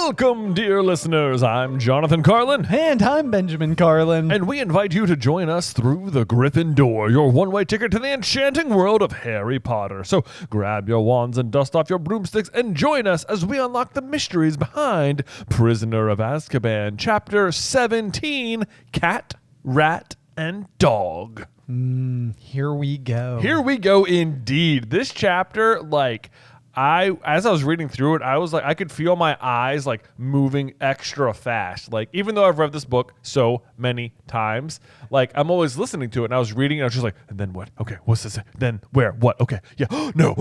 Welcome, dear listeners. I'm Jonathan Carlin. And I'm Benjamin Carlin. And we invite you to join us through the Griffin door, your one-way ticket to the enchanting world of Harry Potter. So grab your wands and dust off your broomsticks and join us as we unlock the mysteries behind Prisoner of Azkaban, Chapter 17, Cat, Rat, and Dog. Here we go. Here we go indeed. This chapter, as I was reading through it, I was like, I could feel my eyes like moving extra fast. Like, even though I've read this book so many times, like I'm always listening to it and I was reading and I was just like, and then what? Okay, what's this? Then where? What? Okay, yeah, no,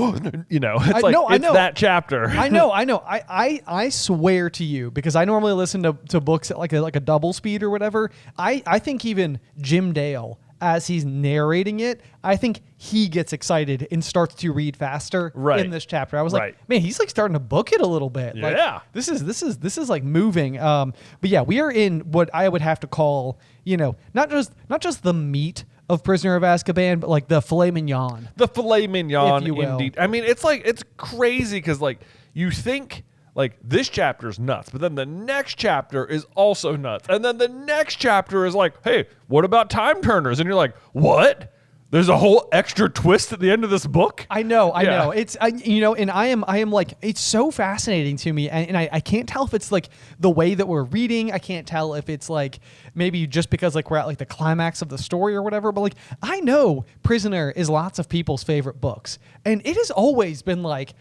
you know, it's it's that chapter. I know. I swear to you, because I normally listen to books at like a double speed or whatever. I think even Jim Dale, as he's narrating it, I think he gets excited and starts to read faster in this chapter. I was like, man, he's like starting to book it a little bit. Yeah. Like, this is like moving. But yeah, we are in what I would have to call, not just the meat of Prisoner of Azkaban, but like the filet mignon. The filet mignon, if you will. indeed. I mean, it's crazy because like you think like this chapter is nuts, but then the next chapter is also nuts. And then the next chapter is like, hey, what about time turners? And you're like, what? There's a whole extra twist at the end of this book? I know. It's, and I am like, it's so fascinating to me. And I can't tell if it's like the way that we're reading. I can't tell if it's like maybe just because like we're at like the climax of the story or whatever. But like, I know Prisoner is lots of people's favorite books. And it has always been like,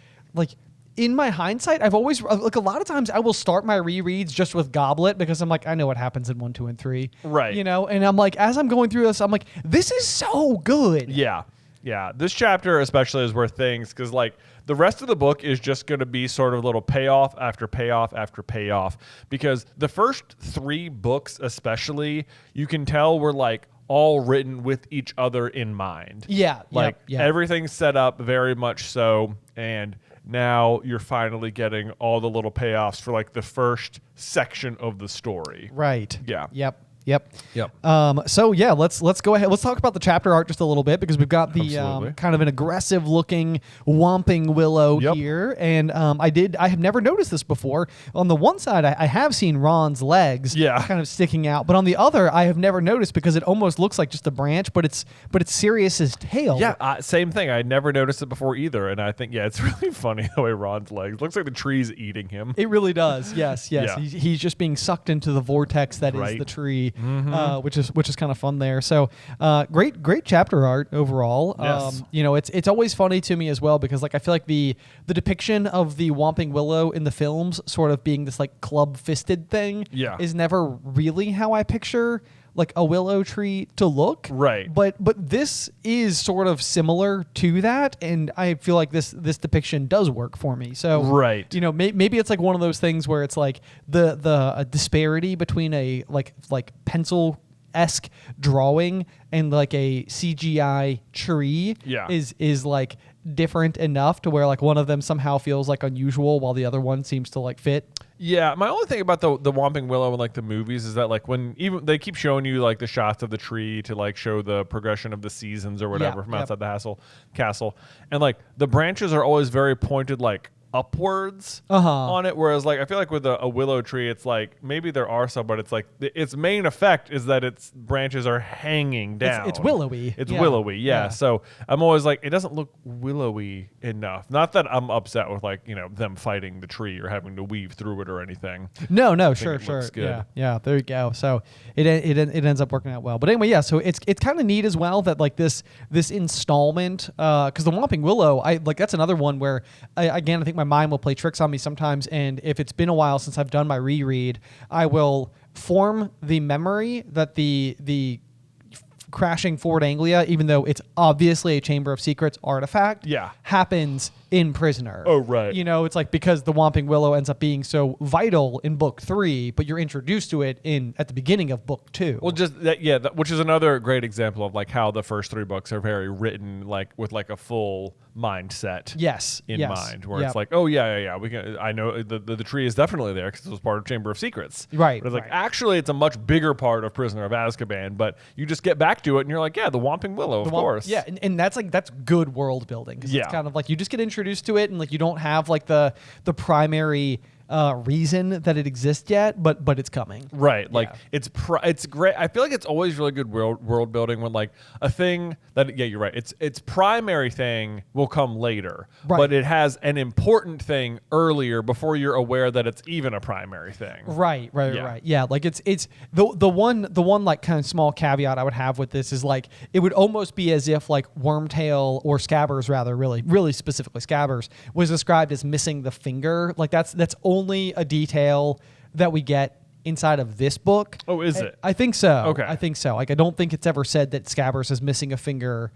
in my hindsight, I've always, like a lot of times I will start my rereads just with Goblet because I'm like, I know what happens in 1, 2, and 3. Right. And I'm like, as I'm going through this, I'm like, this is so good. Yeah. Yeah. This chapter especially is where things, because like the rest of the book is just going to be sort of a little payoff after payoff after payoff, because the first 3 books especially, you can tell were like all written with each other in mind. Yeah. Everything's set up very much so, and now you're finally getting all the little payoffs for like the first section of the story. Right. Yeah. Yep. So yeah, let's go ahead. Let's talk about the chapter art just a little bit, because we've got the kind of an aggressive looking Whomping Willow here, and I have never noticed this before. On the one side, I have seen Ron's legs, kind of sticking out, but on the other, I have never noticed because it almost looks like just a branch, but it's Sirius's tail. Yeah, same thing. I never noticed it before either, and I think it's really funny the way Ron's legs looks like the tree's eating him. It really does. Yes. Yeah. He's just being sucked into the vortex that is the tree. Mm-hmm. Which is kind of fun there. So great chapter art overall. Yes. It's always funny to me as well, because like I feel like the depiction of the Whomping Willow in the films sort of being this like club-fisted thing is never really how I picture like a willow tree to look. Right. But this is sort of similar to that, and I feel like this depiction does work for me. So maybe it's like one of those things where it's like the disparity between a like pencil-esque drawing and like a CGI tree is like different enough to where like one of them somehow feels like unusual while the other one seems to like fit. Yeah, my only thing about the Whomping Willow in like the movies is that like when even they keep showing you like the shots of the tree to like show the progression of the seasons or whatever from outside the castle, and like the branches are always very pointed like upwards on it, whereas like I feel like with a willow tree, it's like maybe there are some, but it's like its main effect is that its branches are hanging down. It's willowy. It's willowy, yeah. So I'm always like, it doesn't look willowy enough. Not that I'm upset with like them fighting the tree or having to weave through it or anything. No, sure. Yeah, there you go. So it ends up working out well. But anyway, so it's kind of neat as well that like this installment, because the Whomping Willow, that's another one where I think my mind will play tricks on me sometimes, and if it's been a while since I've done my reread, I will form the memory that the crashing Fort Anglia, even though it's obviously a Chamber of Secrets artifact, happens in Prisoner. Oh, right. It's like because the Whomping Willow ends up being so vital in book 3, but you're introduced to it at the beginning of book 2. Well, just that, which is another great example of like how the first 3 books are very written like with like a full mindset in mind, where it's like, oh we can. I know the tree is definitely there because it was part of Chamber of Secrets, right? But it's like actually it's a much bigger part of Prisoner of Azkaban, but you just get back to it and you're like, the Whomping Willow, of course, and that's good world building, because it's kind of like you just get introduced to it, and like you don't have like the primary reason that it exists yet, but it's coming. Right. Like it's great. I feel like it's always really good world building when like a thing that, you're right. It's primary thing will come later, but it has an important thing earlier before you're aware that it's even a primary thing. Right. Yeah. Like it's the one like kind of small caveat I would have with this is like, it would almost be as if like Wormtail or Scabbers, rather, really specifically Scabbers, was described as missing the finger. Like that's only a detail that we get inside of this book. Oh, is it? I think so. Okay. I think so. Like, I don't think it's ever said that Scabbers is missing a finger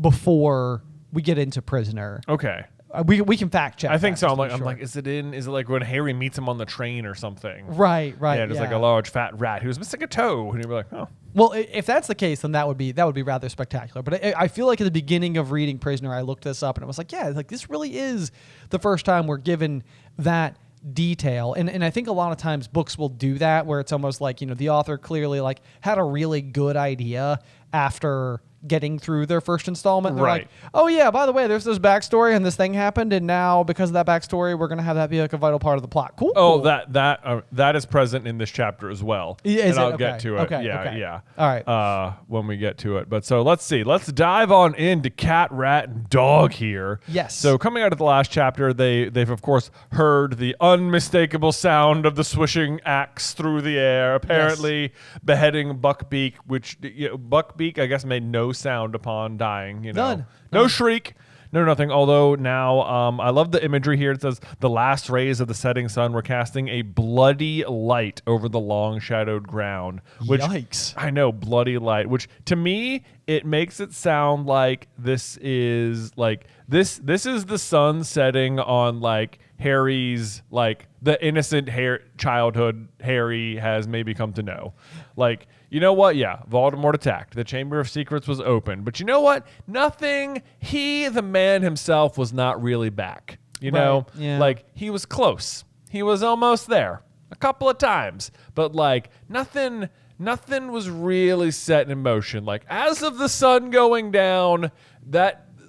before we get into Prisoner. Okay. We can fact check. I think so. I'm like, is it like when Harry meets him on the train or something? Right. Yeah, there's like a large fat rat who's missing a toe, and you're like, oh. Well, if that's the case, then that would be rather spectacular. But I feel like at the beginning of reading Prisoner, I looked this up and I was like, yeah, like this really is the first time we're given that detail. And I think a lot of times books will do that, where it's almost like, the author clearly like had a really good idea after getting through their first installment. They're like, oh yeah, by the way, there's this backstory and this thing happened, and now because of that backstory, we're gonna have that be like a vital part of the plot. Cool. Oh, that is present in this chapter as well. Yeah, and I'll get to it. Okay. Yeah. All right. When we get to it, but so let's see. Let's dive on into Cat, Rat, and Dog here. Yes. So coming out of the last chapter, they've of course heard the unmistakable sound of the swishing axe through the air, apparently beheading Buckbeak, which Buckbeak I guess made no sound upon dying. None. No shriek. No, nothing. Although now, I love the imagery here. It says the last rays of the setting sun were casting a bloody light over the long shadowed ground. Which, yikes! I know, bloody light. Which to me, it makes it sound like this is the sun setting on like Harry's, like the innocent childhood Harry has maybe come to know. Like, you know what? Yeah, Voldemort attacked. The Chamber of Secrets was open. But you know what? Nothing. He, the man himself, was not really back. You know? Yeah. Like, he was close. He was almost there a couple of times. But, like, nothing was really set in motion. Like, as of the sun going down,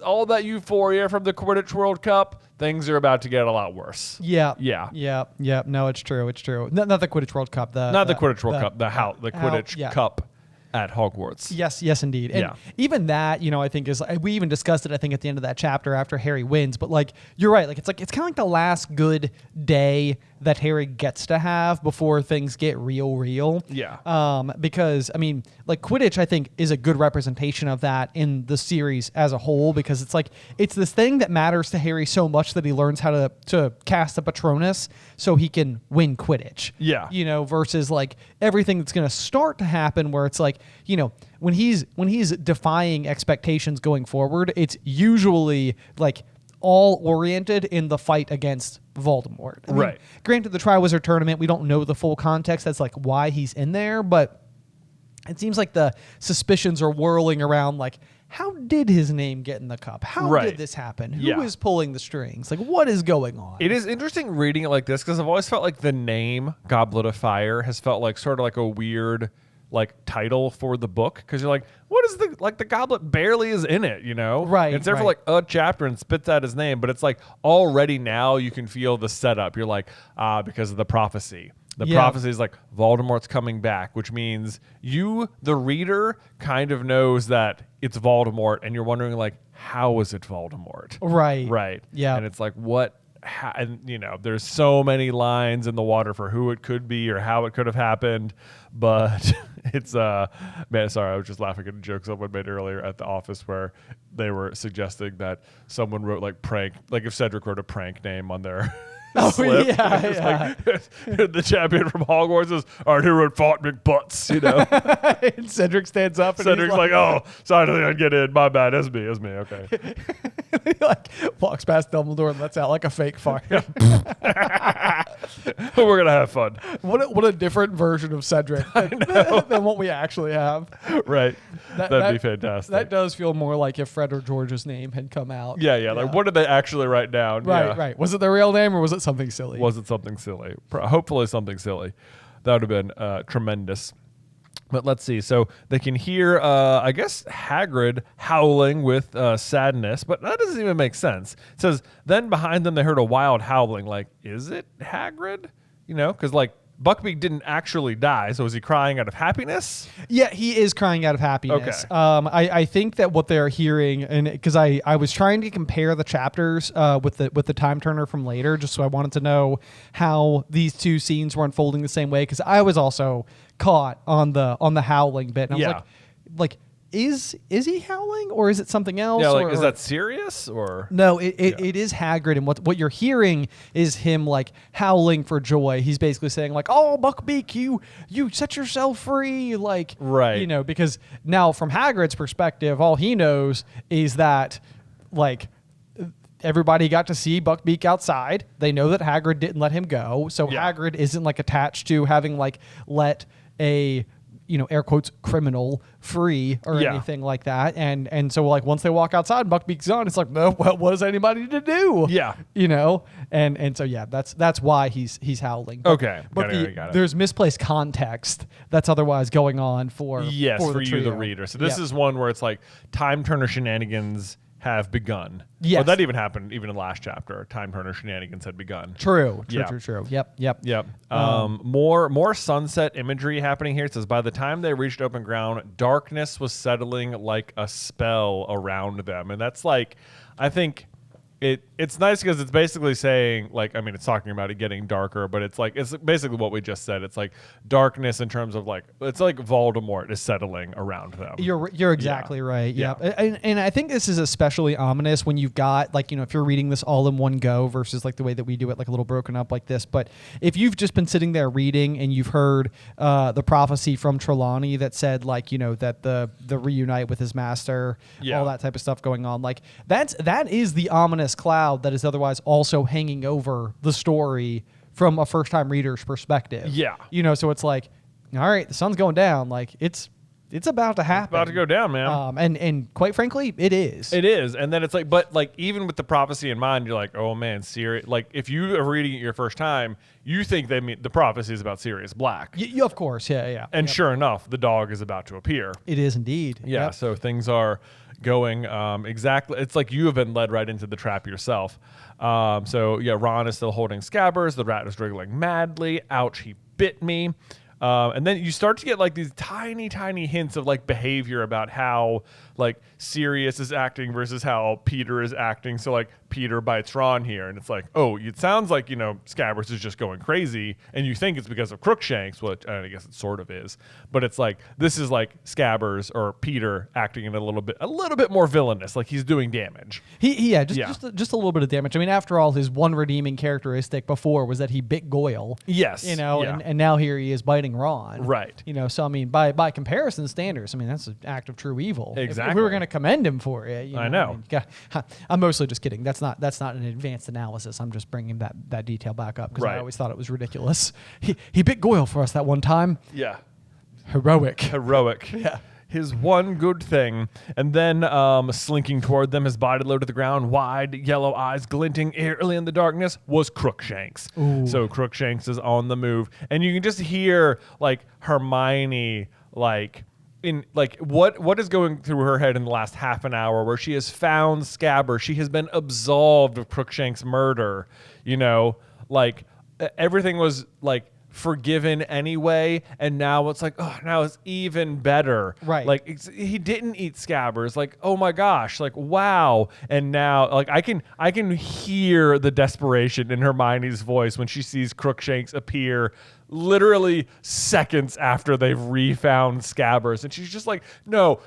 all that euphoria from the Quidditch World Cup, things are about to get a lot worse. Yeah. Yeah. No, it's true. Not the Quidditch World Cup. The Quidditch World Cup. The Quidditch Cup at Hogwarts. Yes, indeed. And even that, I think is, we even discussed it, I think, at the end of that chapter after Harry wins. But like, you're right. Like, it's kind of like the last good day that Harry gets to have before things get real. Yeah. Because I mean, like, Quidditch, I think, is a good representation of that in the series as a whole, because it's like, it's this thing that matters to Harry so much that he learns how to cast a Patronus so he can win Quidditch. Yeah. Versus like everything that's going to start to happen where it's like, when he's defying expectations going forward, it's usually like all oriented in the fight against Voldemort. I mean, granted, the Triwizard Tournament, we don't know the full context. That's like why he's in there, but it seems like the suspicions are whirling around like, how did his name get in the cup? How did this happen? Who is pulling the strings? Like, what is going on? It is interesting reading it like this, because I've always felt like the name Goblet of Fire has felt like sort of like a weird like title for the book, because you're like, what is the goblet barely is in it, Right. It's there for like a chapter and spits out his name, but it's like already now you can feel the setup. You're like, because of the prophecy. The prophecy is like Voldemort's coming back, which means you, the reader, kind of knows that it's Voldemort, and you're wondering like, how is it Voldemort? Right. Yeah. And it's like, what? And there's so many lines in the water for who it could be or how it could have happened, but it's man, sorry, I was just laughing at a joke someone made earlier at the office where they were suggesting that someone wrote like prank, like if Cedric wrote a prank name on their slip. Yeah. Like, the champion from Hogwarts is our hero fought McButts, And Cedric stands up and Cedric's like, oh, sorry, I didn't get in. My bad. It's me. Okay. He like walks past Dumbledore and lets out like a fake fire. We're gonna have fun. What a different version of Cedric than what we actually have. Right. That'd be fantastic. That does feel more like if Fred or George's name had come out. Yeah. Like, what did they actually write down? Right. Was it their real name or was it something silly? Was it something silly? Hopefully something silly. That would have been tremendous. But let's see. So they can hear, I guess, Hagrid howling with sadness, but that doesn't even make sense. It says, then behind them they heard a wild howling. Like, is it Hagrid? You know, because like Buckbeak didn't actually die, so is he crying out of happiness? Yeah, he is crying out of happiness. Okay. I think that what they're hearing, and because I was trying to compare the chapters with the time turner from later, just so I wanted to know how these two scenes were unfolding the same way, because I was also caught on the howling bit, and I was like, is he howling or is it something else? Yeah, like is that Sirius or no? It is Hagrid, and what you're hearing is him like howling for joy. He's basically saying like, "Oh, Buckbeak, you set yourself free!" Like, right? You know, because now from Hagrid's perspective, all he knows is that like everybody got to see Buckbeak outside. They know that Hagrid didn't let him go, so Hagrid isn't like attached to having like let a air quotes criminal free or anything like that, and so like once they walk outside, Buckbeak's gone. It's like, no, what is anybody to do? Yeah, and so that's why he's howling. Okay, but got it. There's misplaced context that's otherwise going on for for you, the reader. So this is one where it's like time turner shenanigans have begun. Yes. Or that even happened even in the last chapter. Time turner shenanigans had begun. True. Yep. More sunset imagery happening here. It says, by the time they reached open ground, darkness was settling like a spell around them. And that's like, I think it's nice because it's basically saying, like, I mean, it's talking about it getting darker, but it's like, it's basically what we just said. It's like darkness in terms of like, it's like Voldemort is settling around them. You're exactly right. Yeah. And I think this is especially ominous when you've got like, if you're reading this all in one go versus like the way that we do it, like a little broken up like this. But if you've just been sitting there reading and you've heard the prophecy from Trelawney that said like, that the reunite with his master, all that type of stuff going on, like that is the ominous cloud that is otherwise also hanging over the story from a first-time reader's perspective. Yeah. So it's like, all right, the sun's going down. Like it's about to happen. It's about to go down, man. And quite frankly, it is. It is. And then it's like, but like even with the prophecy in mind, you're like, oh man, Sirius. Like if you are reading it your first time, you think they mean the prophecy is about Sirius Black. Of course, yeah. And sure enough, the dog is about to appear. It is indeed. Yeah. So things are going exactly. It's like you have been led right into the trap yourself. Ron is still holding Scabbers. The rat is wriggling madly. Ouch, he bit me. And then you start to get like these tiny, tiny hints of like behavior about how like Sirius is acting versus how Peter is acting. So like Peter bites Ron here, and it's like, oh, it sounds like Scabbers is just going crazy, and you think it's because of Crookshanks, which I guess it sort of is, but it's like this is like Scabbers or Peter acting in a little bit more villainous, like he's doing damage. Just a little bit of damage. I mean, after all, his one redeeming characteristic before was that he bit Goyle. Yes, and now here he is biting Ron. Right. So I mean, by comparison standards, I mean that's an act of true evil. Exactly. If we were going to commend him for it, I know. I'm mostly just kidding. That's not an advanced analysis. I'm just bringing that detail back up because I always thought it was ridiculous. He bit Goyle for us that one time. Yeah. Heroic. Yeah. His one good thing. And then slinking toward them, his body low to the ground, wide yellow eyes glinting eerily in the darkness, was Crookshanks. Ooh. So Crookshanks is on the move. And you can just hear like Hermione what is going through her head in the last half an hour where she has found Scabbers. She has been absolved of Crookshanks' murder. Like everything was like forgiven anyway, and now it's like, oh, now it's even better. Right. Like he didn't eat Scabbers. Like, oh my gosh, like wow. And now like I can hear the desperation in Hermione's voice when she sees Crookshanks appear literally seconds after they've refound Scabbers, and she's just like, no,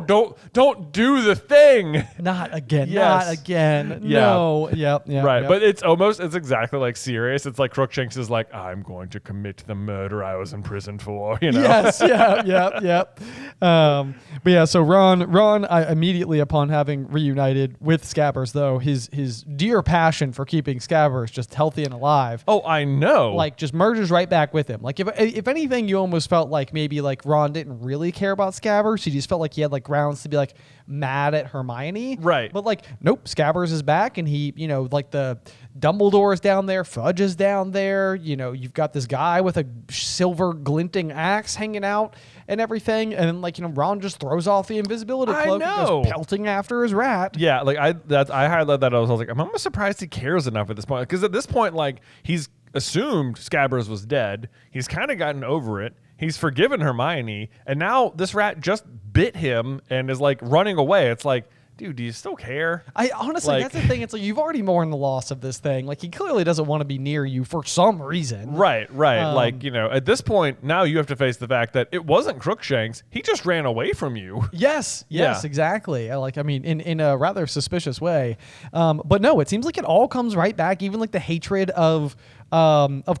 don't do the thing. Not again. Yes. Not again. Yeah. No. Yep. Right. Yep. But it's exactly like Sirius. It's like Crookshanks is like, I'm going to commit the murder I was imprisoned for. Yes. Yep. But yeah. So Ron, immediately upon having reunited with Scabbers, though, his dear passion for keeping Scabbers just healthy and alive. Oh, I know. Like just merges was right back with him. Like if anything, you almost felt like maybe like Ron didn't really care about Scabbers. He just felt like he had like grounds to be like mad at Hermione. Right. But like, nope, Scabbers is back, and he, like the Dumbledore is down there, Fudge is down there. You've got this guy with a silver glinting axe hanging out and everything, and then like Ron just throws off the invisibility cloak and goes pelting after his rat. Yeah, like I highlighted that. I was like, I'm almost surprised he cares enough at this point, because at this point, like, he's assumed Scabbers was dead. He's kind of gotten over it. He's forgiven Hermione, and now this rat just bit him and is like running away. It's like, dude, do you still care? I honestly, that's the thing. It's like, you've already mourned the loss of this thing. Like, he clearly doesn't want to be near you for some reason. Right. Like, at this point, now you have to face the fact that it wasn't Crookshanks. He just ran away from you. Yes, exactly. In a rather suspicious way. But no, it seems like it all comes right back. Even like the hatred of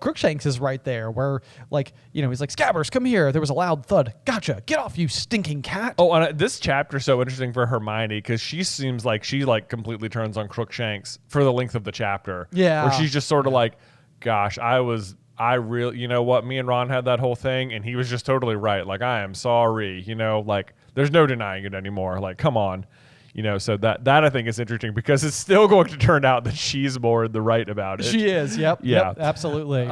Crookshanks is right there, where like, he's like, Scabbers, come here. There was a loud thud. Gotcha. Get off, you stinking cat. Oh, and this chapter is so interesting for Hermione, because she seems like she like completely turns on Crookshanks for the length of the chapter. Yeah. Where she's just sort of like, gosh, I really, you know what? Me and Ron had that whole thing, and he was just totally right. Like, I am sorry, like, there's no denying it anymore. Like, come on. So that I think is interesting, because it's still going to turn out that she's more in the right about it. She is. Yep. Yeah. Yep, absolutely.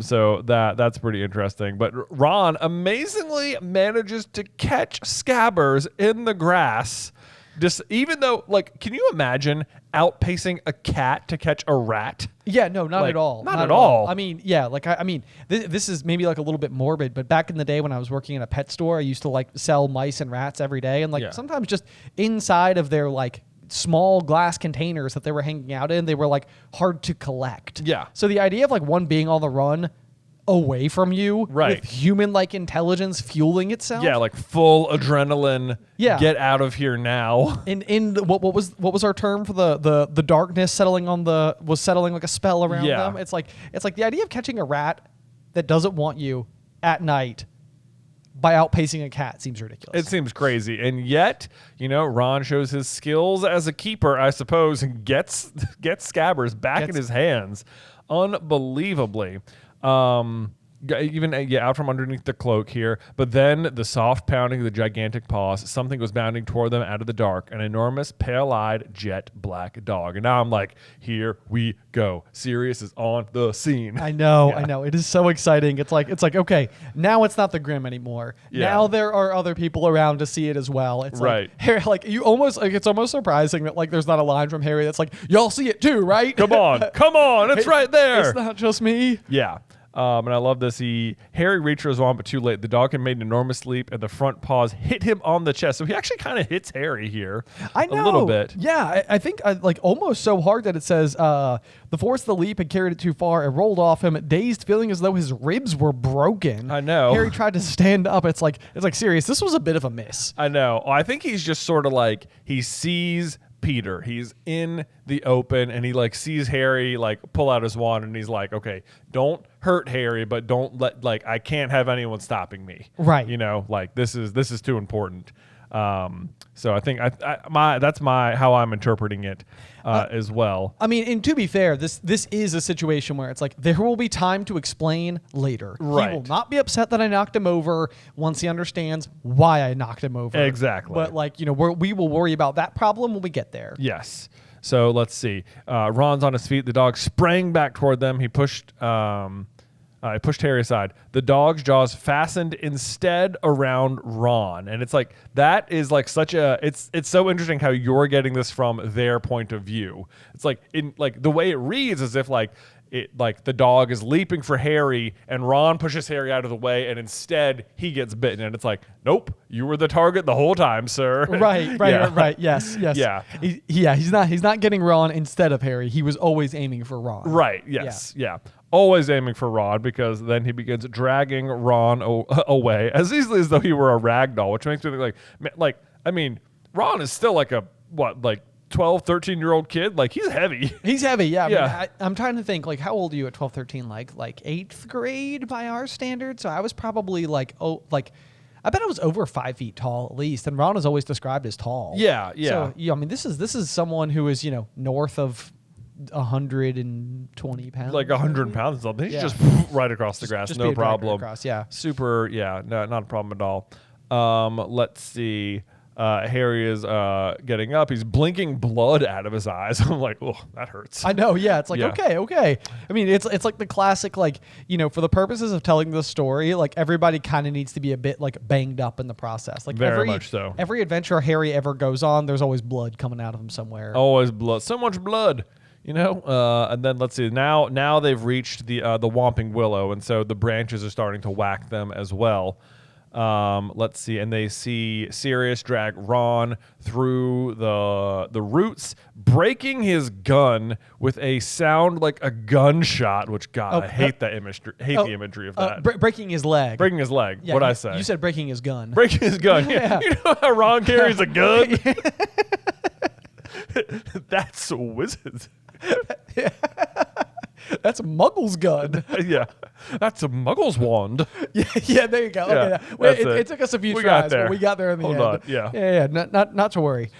So that's pretty interesting. But Ron amazingly manages to catch Scabbers in the grass. Just even though, like, can you imagine outpacing a cat to catch a rat? Yeah, no, not at all. Not at all. I mean, yeah, like this is maybe like a little bit morbid, but back in the day when I was working in a pet store, I used to like sell mice and rats every day, and like sometimes just inside of their like small glass containers that they were hanging out in, they were like hard to collect. Yeah. So the idea of like one being on the run away from you, right, with human-like intelligence fueling itself. Yeah, like full adrenaline. Yeah. Get out of here now. What was our term for the darkness settling like a spell around them? It's like the idea of catching a rat that doesn't want you at night by outpacing a cat seems ridiculous. It seems crazy. And yet, Ron shows his skills as a keeper, I suppose, and gets Scabbers back in his hands unbelievably. Out from underneath the cloak here, but then the soft pounding of the gigantic paws, something was bounding toward them out of the dark, an enormous pale-eyed jet black dog. And now I'm like, here we go. Sirius is on the scene. I know. It is so exciting. It's like, okay, now it's not the Grimm anymore. Yeah. Now there are other people around to see it as well. It's right. Like, Harry, like you almost like, it's almost surprising that like there's not a line from Harry that's like, y'all see it too, right? Come on, it's right there. It's not just me. Yeah. And I love this. Harry reached for his wand, but too late. The dog had made an enormous leap, and the front paws hit him on the chest. So he actually kind of hits Harry here. I know. A little bit. Yeah, I think like almost so hard that it says the force of the leap had carried it too far. It rolled off him, dazed, feeling as though his ribs were broken. I know. Harry tried to stand up. It's like Sirius, this was a bit of a miss. I know. I think he's just sort of like, he sees Peter. He's in the open, and he like sees Harry like pull out his wand, and he's like, okay, don't hurt Harry, but don't let, like, I can't have anyone stopping me. Right. Like this is too important. So I think that's how I'm interpreting it as well. I mean, and to be fair, this is a situation where it's like there will be time to explain later. Right. He will not be upset that I knocked him over once he understands why I knocked him over. Exactly. But like, we will worry about that problem when we get there. Yes. So let's see. Ron's on his feet. The dog sprang back toward them. He pushed Harry aside. The dog's jaws fastened instead around Ron. And it's like, that is like it's so interesting how you're getting this from their point of view. It's like, in like the way it reads as if like the dog is leaping for Harry and Ron pushes Harry out of the way, and instead he gets bitten. And it's like, nope, you were the target the whole time, sir. Right. Yes. Yeah. He's not getting Ron instead of Harry. He was always aiming for Ron. Right. Yes. Yeah. Always aiming for Ron, because then he begins dragging Ron away as easily as though he were a rag doll, which makes me think I mean, Ron is still like 12, 13-year-old kid. Like, he's heavy. He's heavy, yeah. Yeah. I mean, I'm trying to think, like, how old are you at 12, 13? Like 8th grade by our standards? So I was probably I bet I was over 5 feet tall at least, and Ron is always described as tall. Yeah. So I mean, this is someone who is north of 120 pounds. Like 100 pounds or something. He's just right across the grass, just no problem. Across, yeah. Super, not a problem at all. Let's see. Harry is getting up. He's blinking blood out of his eyes. I'm like, oh, that hurts. I know. Yeah, it's like okay. I mean, it's like the classic, like, for the purposes of telling the story, like everybody kind of needs to be a bit like banged up in the process. Like very much so. Every adventure Harry ever goes on, there's always blood coming out of him somewhere. Always blood. So much blood. And then let's see. Now they've reached the Whomping Willow, and so the branches are starting to whack them as well. Let's see, and they see Sirius drag Ron through the roots, breaking his gun with a sound like a gunshot. Which I hate that image. Hate the imagery of that. Breaking his leg. Breaking his leg. Yeah, What'd I say? You said breaking his gun. Breaking his gun. Yeah. You know how Ron carries a gun? That's wizards. That's a Muggle's gun. Yeah, that's a Muggle's wand. Yeah, there you go. Yeah, okay, it took us a few tries, but we got there in the end. Hold on, yeah. Yeah. Not to worry.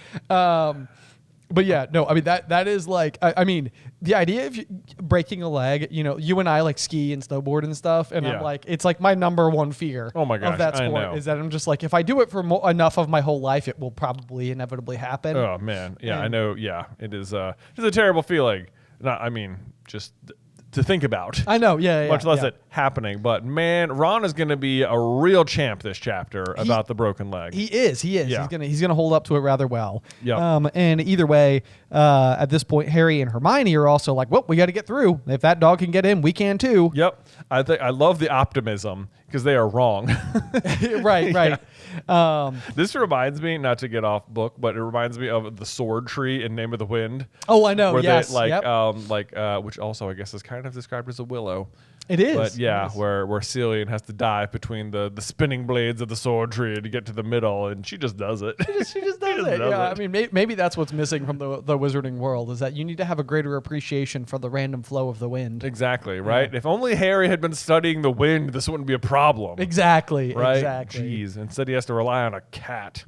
But yeah, no, I mean that is like, I mean, the idea of breaking a leg, you and I like ski and snowboard and stuff, and I'm like, it's like my number one fear. Oh my gosh, of that sport I know. is that I'm just like, if I do it for enough of my whole life, it will probably inevitably happen. Oh man, yeah, I know. Yeah, it is. It's a terrible feeling. Just to think about. I know, much less it happening. But man, Ron is going to be a real champ this chapter about the broken leg. He is. Yeah. He's gonna hold up to it rather well. Yep. And either way, at this point, Harry and Hermione are also like, well, we got to get through. If that dog can get in, we can too. Yep. I love the optimism because they are wrong. Right. This reminds me, not to get off book, but it reminds me of the sword tree in Name of the Wind. Oh, I know. Where yes. they which also I guess is kind of described as a willow. It is. But yeah, where Celian has to dive between the spinning blades of the sword tree to get to the middle, and she just does it. She just does it. I mean, maybe that's what's missing from the wizarding world, is that you need to have a greater appreciation for the random flow of the wind. Exactly, right? Yeah. If only Harry had been studying the wind, this wouldn't be a problem. Exactly. Right? Exactly. Jeez. Instead, he has to rely on a cat.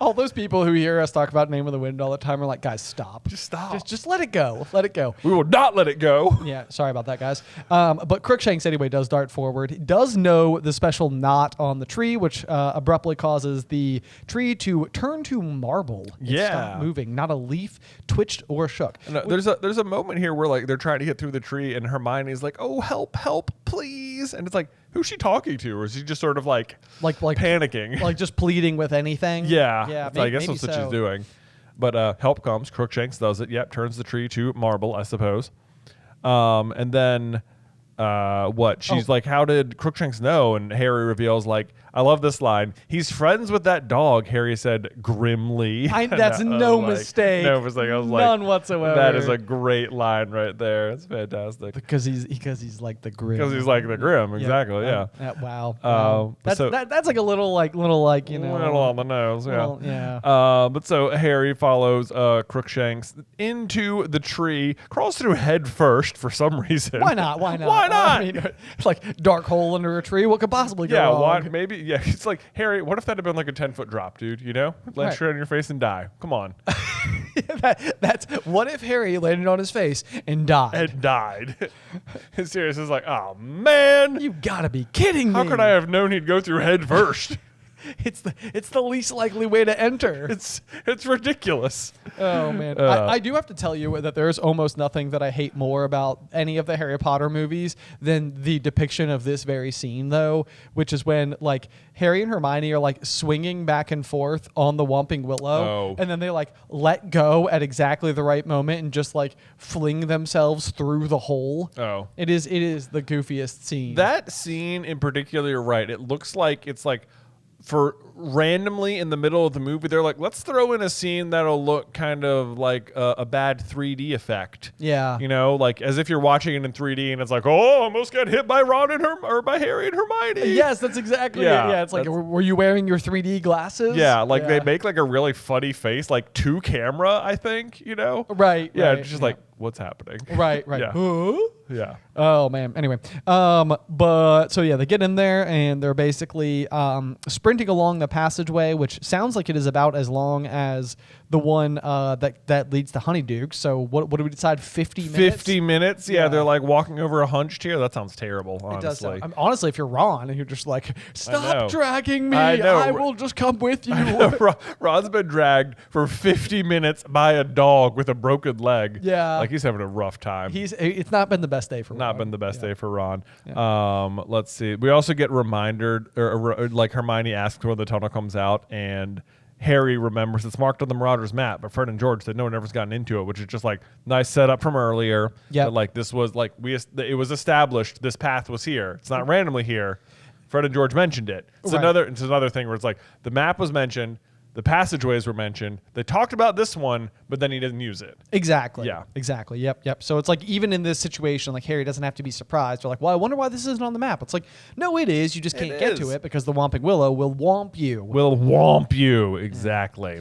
All those people who hear us talk about Name of the Wind all the time are like, guys, stop. Just stop. Just let it go. Let it go. We will not let it go. Yeah, sorry about that, guys. But Crookshanks, anyway, does dart forward. He does know the special knot on the tree, which abruptly causes the tree to turn to marble. Stop moving. Not a leaf twitched or shook. No, there's a moment here where like they're trying to get through the tree, and Hermione's like, "Oh, help, please!" And it's like, who's she talking to, or is she just sort of like panicking, like just pleading with anything? Yeah. I guess that's what she's doing. But help comes. Crookshanks does it. Yep, turns the tree to marble, I suppose. And then what? She's like, how did Crookshanks know? And Harry reveals, like, I love this line. He's friends with that dog, Harry said grimly. That's no mistake. No mistake. I was none whatsoever. That is a great line right there. It's fantastic. Because he's like the grim. Because he's like the grim. Exactly. Yeah. Wow. That's like a little like little on the nose. But so Harry follows Crookshanks into the tree, crawls through head first for some reason. Why not? Why not? I mean, it's like dark hole under a tree. What could possibly go wrong? Maybe. Yeah, it's like, Harry, what if that had been like a 10-foot drop, dude? Land straight on your face and die. Come on. That's what if Harry landed on his face and died? And Sirius is like, oh man, you gotta be kidding me. How could I have known he'd go through head first? It's the least likely way to enter. It's ridiculous. Oh man, I do have to tell you that there's almost nothing that I hate more about any of the Harry Potter movies than the depiction of this very scene, though, which is when like Harry and Hermione are like swinging back and forth on the Whomping Willow, and then they like let go at exactly the right moment and just like fling themselves through the hole. It is the goofiest scene. That scene in particular, you're right. It looks like it's like, for randomly in the middle of the movie, they're like, let's throw in a scene that'll look kind of like a bad 3D effect. Yeah. Like as if you're watching it in 3D and it's like, oh, almost got hit by Ron and or by Harry and Hermione. Yes, that's exactly it. Yeah, it's like, were you wearing your 3D glasses? Yeah, they make like a really funny face, like to camera, I think, Right. Yeah, it's just like, what's happening? Right. Yeah. Yeah. Oh man. Anyway, but so yeah, they get in there and they're basically sprinting along the passageway, which sounds like it is about as long as the one that leads to Honeyduke. So what do we decide? 50 minutes. 50 minutes. Yeah, they're like walking over a hunched chair. That sounds terrible. Honestly, it does sound, honestly, if you're Ron and you're just like, stop dragging me, I will just come with you. Ron's been dragged for 50 minutes by a dog with a broken leg. Yeah, like he's having a rough time. It's not been the best day for Ron. Not been the best day for Ron. Yeah. Let's see. We also get reminded, or like Hermione asks where the tunnel comes out, and Harry remembers it's marked on the Marauders map, but Fred and George said no one ever's gotten into it, which is just like nice setup from earlier. Yeah, like this was like it was established. This path was here. It's not randomly here. Fred and George mentioned it. It's another thing where it's like the map was mentioned. The passageways were mentioned. They talked about this one, but then he didn't use it. Exactly. Yeah. Exactly. Yep. So it's like even in this situation, like Harry doesn't have to be surprised. They're like, well, I wonder why this isn't on the map. It's like, no, it is. You just can't get to it because the Whomping Willow will whomp you. Will whomp you. Exactly.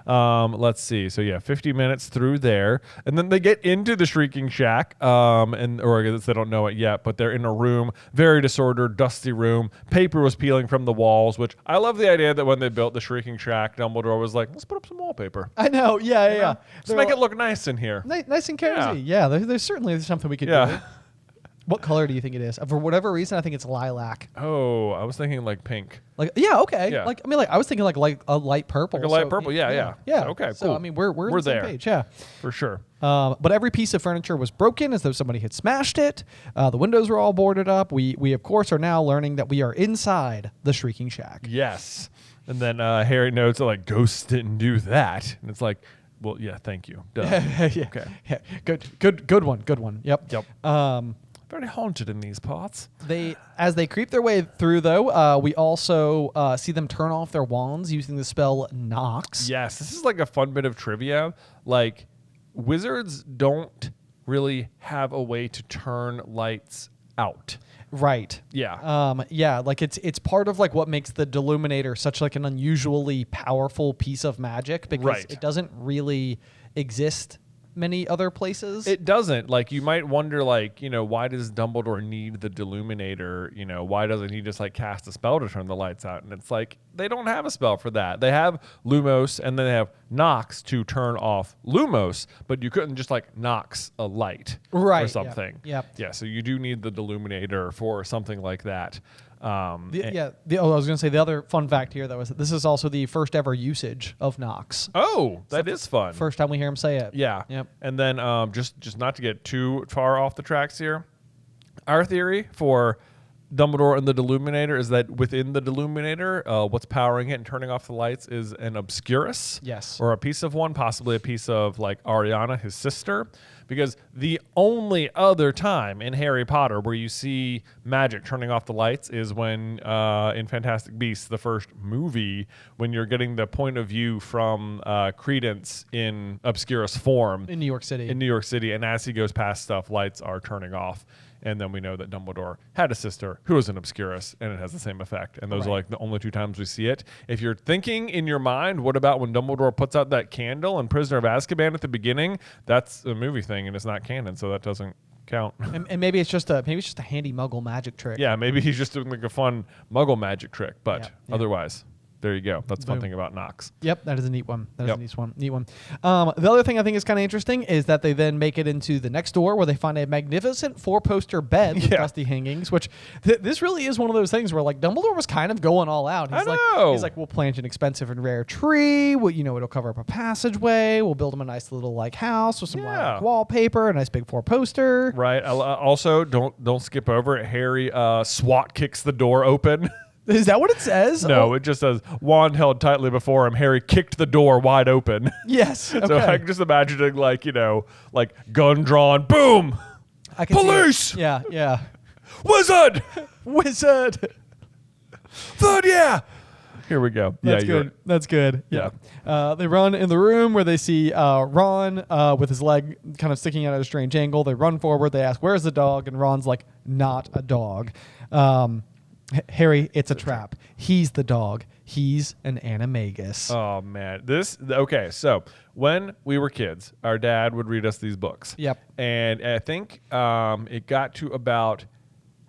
Let's see. So yeah, 50 minutes through there, and then they get into the Shrieking Shack. Or I guess they don't know it yet, but they're in a room, very disordered, dusty room. Paper was peeling from the walls, which I love the idea that when they built the Shrieking Shack, Dumbledore was like, let's put up some wallpaper. I know. Yeah. Let's make it look nice in here. Nice and cozy. Yeah. There's certainly something we could do. What color do you think it is? For whatever reason, I think it's lilac. Oh, I was thinking like pink. Okay. Yeah. Like I was thinking like a light purple. Like a light purple. Yeah. So, okay. Cool. So I mean, we're on the same there. page. Yeah, for sure. But every piece of furniture was broken, as though somebody had smashed it. The windows were all boarded up. We of course are now learning that we are inside the Shrieking Shack. Yes. And then Harry notes that like ghosts didn't do that, and it's like, well, yeah, thank you. Duh. Yeah. Okay. Yeah. Good one. Yep. Very haunted in these parts. As they creep their way through, though, we also see them turn off their wands using the spell Nox. Yes, this is like a fun bit of trivia. Like, wizards don't really have a way to turn lights out. Right. Yeah. Like it's part of like what makes the Deluminator such like an unusually powerful piece of magic because it doesn't really exist many other places. It doesn't. Like, you might wonder, like, why does Dumbledore need the Deluminator? Why doesn't he just like cast a spell to turn the lights out? And it's like, they don't have a spell for that. They have Lumos and then they have Nox to turn off Lumos, but you couldn't just like Nox a light or something. Yep. Yeah. So you do need the Deluminator for something like that. I was going to say the other fun fact here, though, is that this is also the first ever usage of Nox. Oh, that is fun. First time we hear him say it. Yeah. Yep. And then just not to get too far off the tracks here, our theory for Dumbledore and the Deluminator is that within the Deluminator, what's powering it and turning off the lights is an Obscurus. Yes. Or a piece of one, possibly a piece of like Ariana, his sister. Because the only other time in Harry Potter where you see magic turning off the lights is when in Fantastic Beasts, the first movie, when you're getting the point of view from Credence in Obscurus form. In New York City. And as he goes past stuff, lights are turning off. And then we know that Dumbledore had a sister who was an Obscurus, and it has the same effect. And those are like the only two times we see it. If you're thinking in your mind, what about when Dumbledore puts out that candle in Prisoner of Azkaban at the beginning? That's a movie thing, and it's not canon, so that doesn't count. And maybe it's just a handy Muggle magic trick. Yeah, maybe he's just doing like a fun Muggle magic trick, but otherwise. There you go. That's the fun thing about Nox. Yep, that is a neat one. That is a neat one. The other thing I think is kind of interesting is that they then make it into the next door where they find a magnificent 4-poster bed with dusty hangings, which this really is one of those things where like Dumbledore was kind of going all out. He's like, we'll plant an expensive and rare tree. It'll cover up a passageway. We'll build him a nice little like house with some lilac wallpaper, a nice big 4-poster. Right. Also, don't skip over it. Harry SWAT kicks the door open. Is that what it says? No, it just says, wand held tightly before him, Harry kicked the door wide open. Yes. Okay. So I'm just imagining like gun drawn, boom! I can Police! Yeah. Wizard! Third year! Here we go. That's good. That's good. Yeah. They run in the room where they see Ron with his leg kind of sticking out at a strange angle. They run forward. They ask, where's the dog? And Ron's like, not a dog. Harry, it's a trap. He's the dog. He's an animagus. Oh, man. So when we were kids, our dad would read us these books. Yep. And I think it got to about...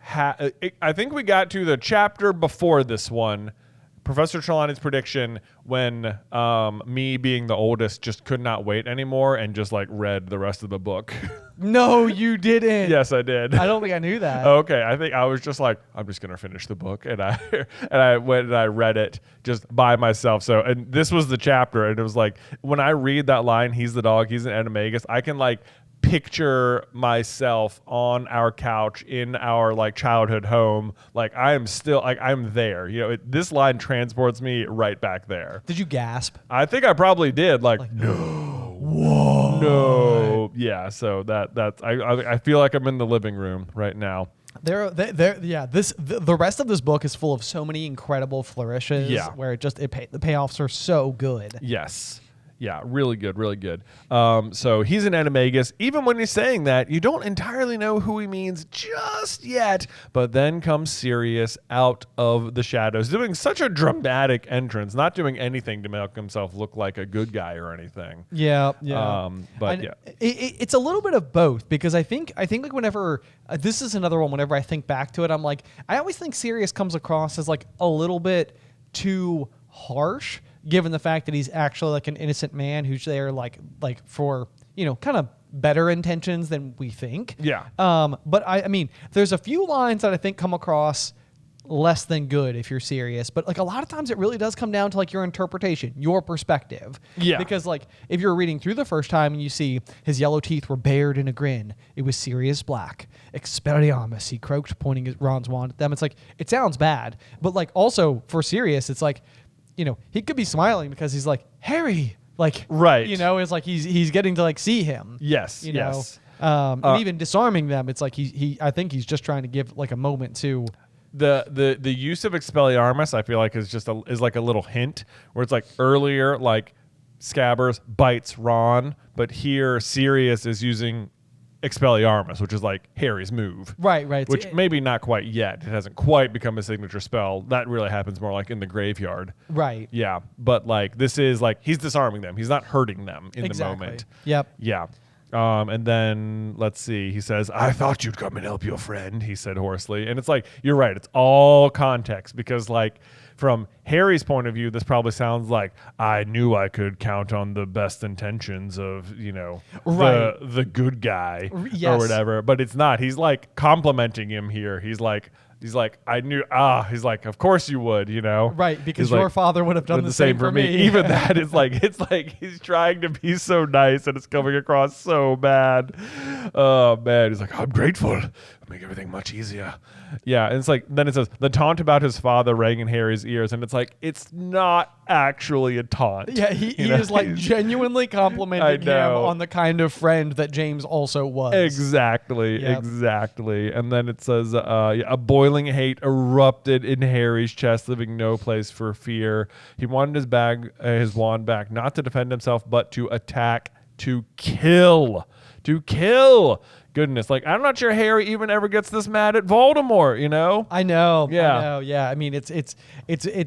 I think we got to the chapter before this one, Professor Trelawney's prediction when me being the oldest just could not wait anymore and just like read the rest of the book. No, you didn't. Yes, I did. I don't think I knew that. Okay, I think I was just like, I'm just gonna finish the book, and I went and I read it just by myself. So, and this was the chapter, and it was like when I read that line, "He's the dog, he's an animagus," I can like picture myself on our couch in our like childhood home. Like I am still like I'm there. You know, this line transports me right back there. Did you gasp? I think I probably did. Like no, whoa, no, yeah. So that's I feel like I'm in the living room right now. The rest of this book is full of so many incredible flourishes. Yeah. Where the payoffs are so good. Yes. Yeah, really good, really good. So he's an animagus. Even when he's saying that, you don't entirely know who he means just yet. But then comes Sirius out of the shadows, doing such a dramatic entrance, not doing anything to make himself look like a good guy or anything. Yeah. It's a little bit of both, because I think like whenever this is another one. Whenever I think back to it, I'm like, I always think Sirius comes across as like a little bit too harsh, given the fact that he's actually like an innocent man who's there like for, you know, kind of better intentions than we think. Yeah. But I mean, there's a few lines that I think come across less than good if you're serious, but like a lot of times it really does come down to like your interpretation, your perspective. Yeah. Because like if you're reading through the first time and you see his yellow teeth were bared in a grin, it was Sirius Black. Expelliarmus, he croaked, pointing Ron's wand at them. It's like, it sounds bad, but like also for Sirius, it's like, you know, he could be smiling because he's like, Harry, like, right. You know, it's like he's getting to like see him. Yes. You know, and even disarming them, it's like I think he's just trying to give like a moment to. The use of Expelliarmus, I feel like is like a little hint where it's like earlier, like Scabbers bites Ron, but here Sirius is using Expelliarmus, which is like Harry's move. Right. Which maybe not quite yet. It hasn't quite become a signature spell. That really happens more like in the graveyard. Right. Yeah. But like this is like he's disarming them. He's not hurting them in the moment. Yep. Yeah. And then let's see. He says, "I thought you'd come and help your friend," he said hoarsely. And it's like, you're right. It's all context, because like from Harry's point of view, this probably sounds like, I knew I could count on the best intentions of, you know, the good guy or whatever. But it's not. He's like complimenting him here. He's like, I knew, he's like, of course you would, you know? Right, because your father would have done the same for me. Even that is like, it's like he's trying to be so nice and it's coming across so bad. Oh, man. He's like, I'm grateful. I'll make everything much easier. Yeah, and it's like, then it says, the taunt about his father rang in Harry's ears, and it's like, it's not actually a taunt. Yeah, he is like genuinely complimenting him on the kind of friend that James also was. Exactly. And then it says, a boiling hate erupted in Harry's chest, leaving no place for fear. He wanted his wand back, not to defend himself, but to attack, to kill. Goodness, like I'm not sure Harry even ever gets this mad at Voldemort, you know? I know. Yeah. Yeah. I mean, it's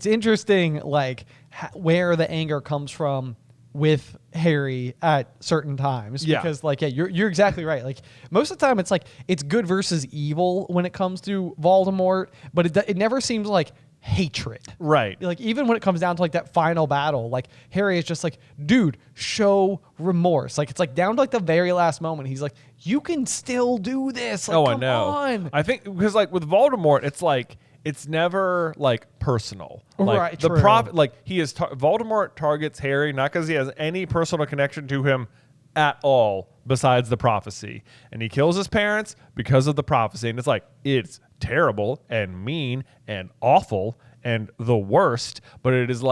interesting, like where the anger comes from with Harry at certain times. Yeah. Because like, you're exactly right. Like most of the time, it's like it's good versus evil when it comes to Voldemort, but it never seems like hatred. Right. Like even when it comes down to like that final battle, like Harry is just like, dude, show remorse. Like it's like down to like the very last moment, he's like, you can still do this. Like, I know. On. I think because like with Voldemort, it's like it's never like personal. Like right. The true. prophet, like he is Voldemort targets Harry not because he has any personal connection to him at all besides the prophecy, and he kills his parents because of the prophecy, and it's like it's terrible and mean and awful and the worst, but it is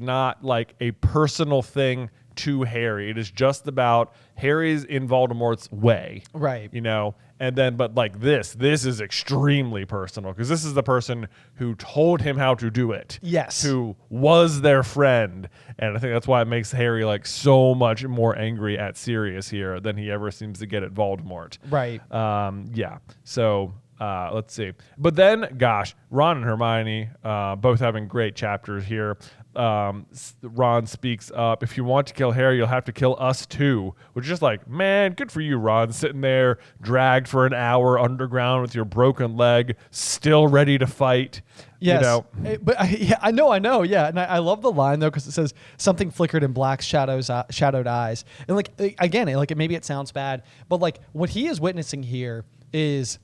not like a personal thing to Harry. It is just about Harry's in Voldemort's way. Right. You know? And then, but like this is extremely personal because this is the person who told him how to do it. Yes. Who was their friend. And I think that's why it makes Harry like so much more angry at Sirius here than he ever seems to get at Voldemort. Right. Yeah. So, let's see. But then, gosh, Ron and Hermione, both having great chapters here. Ron speaks up. If you want to kill Harry, you'll have to kill us too. Which is just like, man, good for you, Ron, sitting there dragged for an hour underground with your broken leg, still ready to fight. Yes, you know? But I know, yeah, and I love the line though because it says something flickered in Black's shadowed eyes, and like again, maybe it sounds bad, but like what he is witnessing here is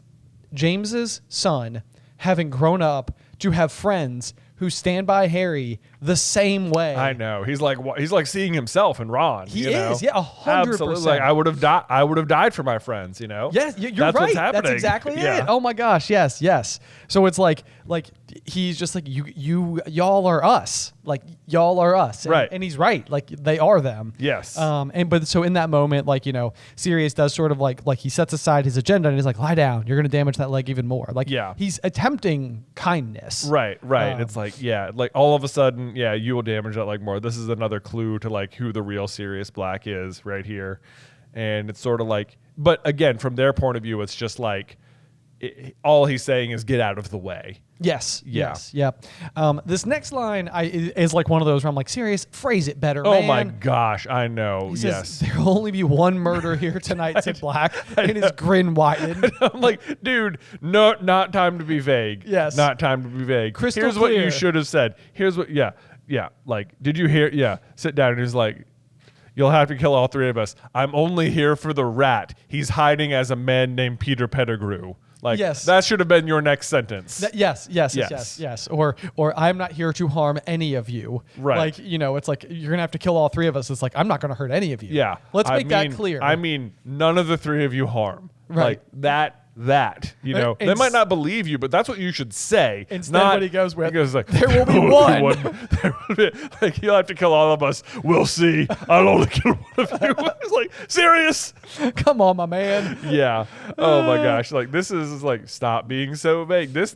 James's son having grown up to have friends who stand by Harry the same way. I know. He's like seeing himself in Ron. He you know? is, yeah, 100%. Absolutely. Like I would have died for my friends. You know. Yes, you're That's right. What's happening. That's exactly yeah. it. Oh my gosh, yes. So it's like he's just like y'all are us. Like y'all are us. And, right. And he's right. Like they are them. Yes. But so in that moment, like, you know, Sirius does sort of like he sets aside his agenda and he's like, lie down. You're gonna damage that leg even more. Like he's attempting kindness. Right. It's like, yeah, like all of a sudden, yeah, you will damage that leg more. This is another clue to like who the real Sirius Black is right here. And it's sort of like, but again, from their point of view, it's just like all he's saying is get out of the way. Yes. Yeah. Yes. Yep. This next line is like one of those where I'm like, Sirius, phrase it better, Oh man. my gosh, I know. He yes. says, there'll only be one murder here tonight, said Black, and his grin widened. I'm like, dude, no, not time to be vague. Yes. Not time to be vague. Crystal Here's what clear. you should have said. Here's what, yeah. Like, did you hear? Yeah. Sit down. And he's like, you'll have to kill all three of us. I'm only here for the rat. He's hiding as a man named Peter Pettigrew. Like, yes. That should have been your next sentence. Yes. Or I'm not here to harm any of you. Right. Like, you know, it's like you're going to have to kill all three of us. It's like, I'm not going to hurt any of you. Yeah. Let's make that clear. I mean, none of the three of you harm. Right. Like, that, you know, they might not believe you, but that's what you should say. Instead, what he goes with, like, there will be one. There will be, like, you'll have to kill all of us. We'll see. I'll only kill one of you. It's like, serious? Come on, my man. Yeah. Oh my gosh. Like, this is like, stop being so vague. This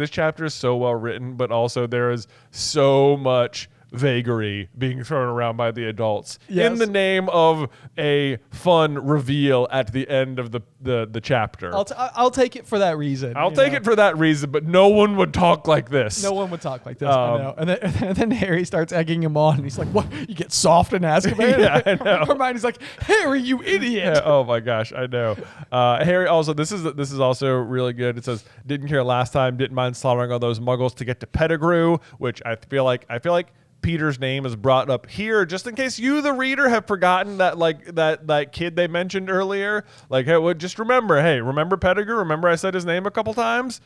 chapter is so well written, but also there is so much vaguery being thrown around by the adults in the name of a fun reveal at the end of the chapter. I'll take it for that reason. I'll take it for that reason, but no one would talk like this. No one would talk like this. I know. And then Harry starts egging him on, and he's like, "What? You get soft in Azkaban?" Yeah, I know. Hermione's like, "Harry, you idiot!" Yeah, oh my gosh, I know. Harry also. This is also really good. It says, "Didn't care last time. Didn't mind slaughtering all those Muggles to get to Pettigrew," which I feel like Peter's name is brought up here just in case you, the reader, have forgotten that that kid they mentioned earlier. Like, hey, just remember Pettigrew? Remember I said his name a couple times?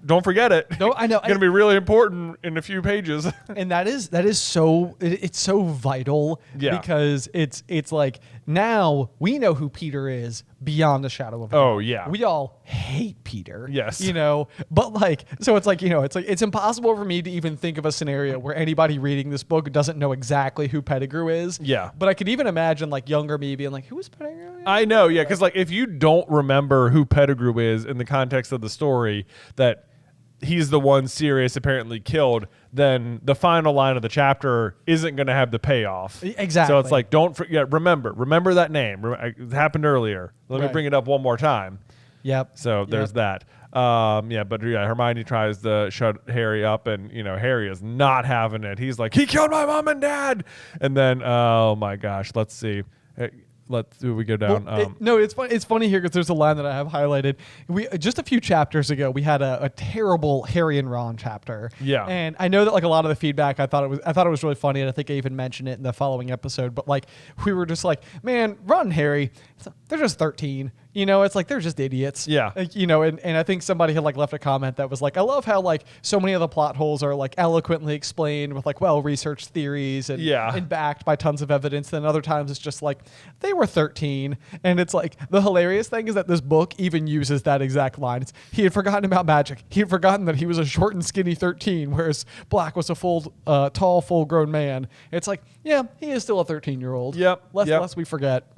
Don't forget it. No, I know. It's going to be really important in a few pages. And that is so it's so vital because it's like now we know who Peter is beyond the shadow of a doubt. Oh yeah. We all hate Peter. Yes. You know, but like so it's like, you know, it's impossible for me to even think of a scenario where anybody reading this book doesn't know exactly who Pettigrew is. Yeah. But I could even imagine like younger me being like, who is Pettigrew? I know, yeah, because like if you don't remember who Pettigrew is in the context of the story, that he's the one Sirius apparently killed, then the final line of the chapter isn't going to have the payoff. Exactly. So it's like, don't forget, remember that name. It happened earlier. Let me bring it up one more time. Yep. So there's that. Hermione tries to shut Harry up, and you know Harry is not having it. He's like, he killed my mom and dad. And then, oh my gosh, let's see. We go down. It's funny here because there's a line that I have highlighted. We just a few chapters ago we had a terrible Harry and Ron chapter. Yeah, and I know that like a lot of the feedback I thought it was really funny, and I think I even mentioned it in the following episode. But like we were just like, man, Ron and Harry, they're just 13. You know, it's like they're just idiots. Yeah. Like, you know, and I think somebody had like left a comment that was like, I love how like so many of the plot holes are like eloquently explained with like well-researched theories and backed by tons of evidence. Then other times it's just like they were 13. And it's like the hilarious thing is that this book even uses that exact line. He had forgotten about magic. He had forgotten that he was a short and skinny 13, whereas Black was a tall, full-grown man. It's like, yeah, he is still a 13-year-old. Yep. Lest we forget.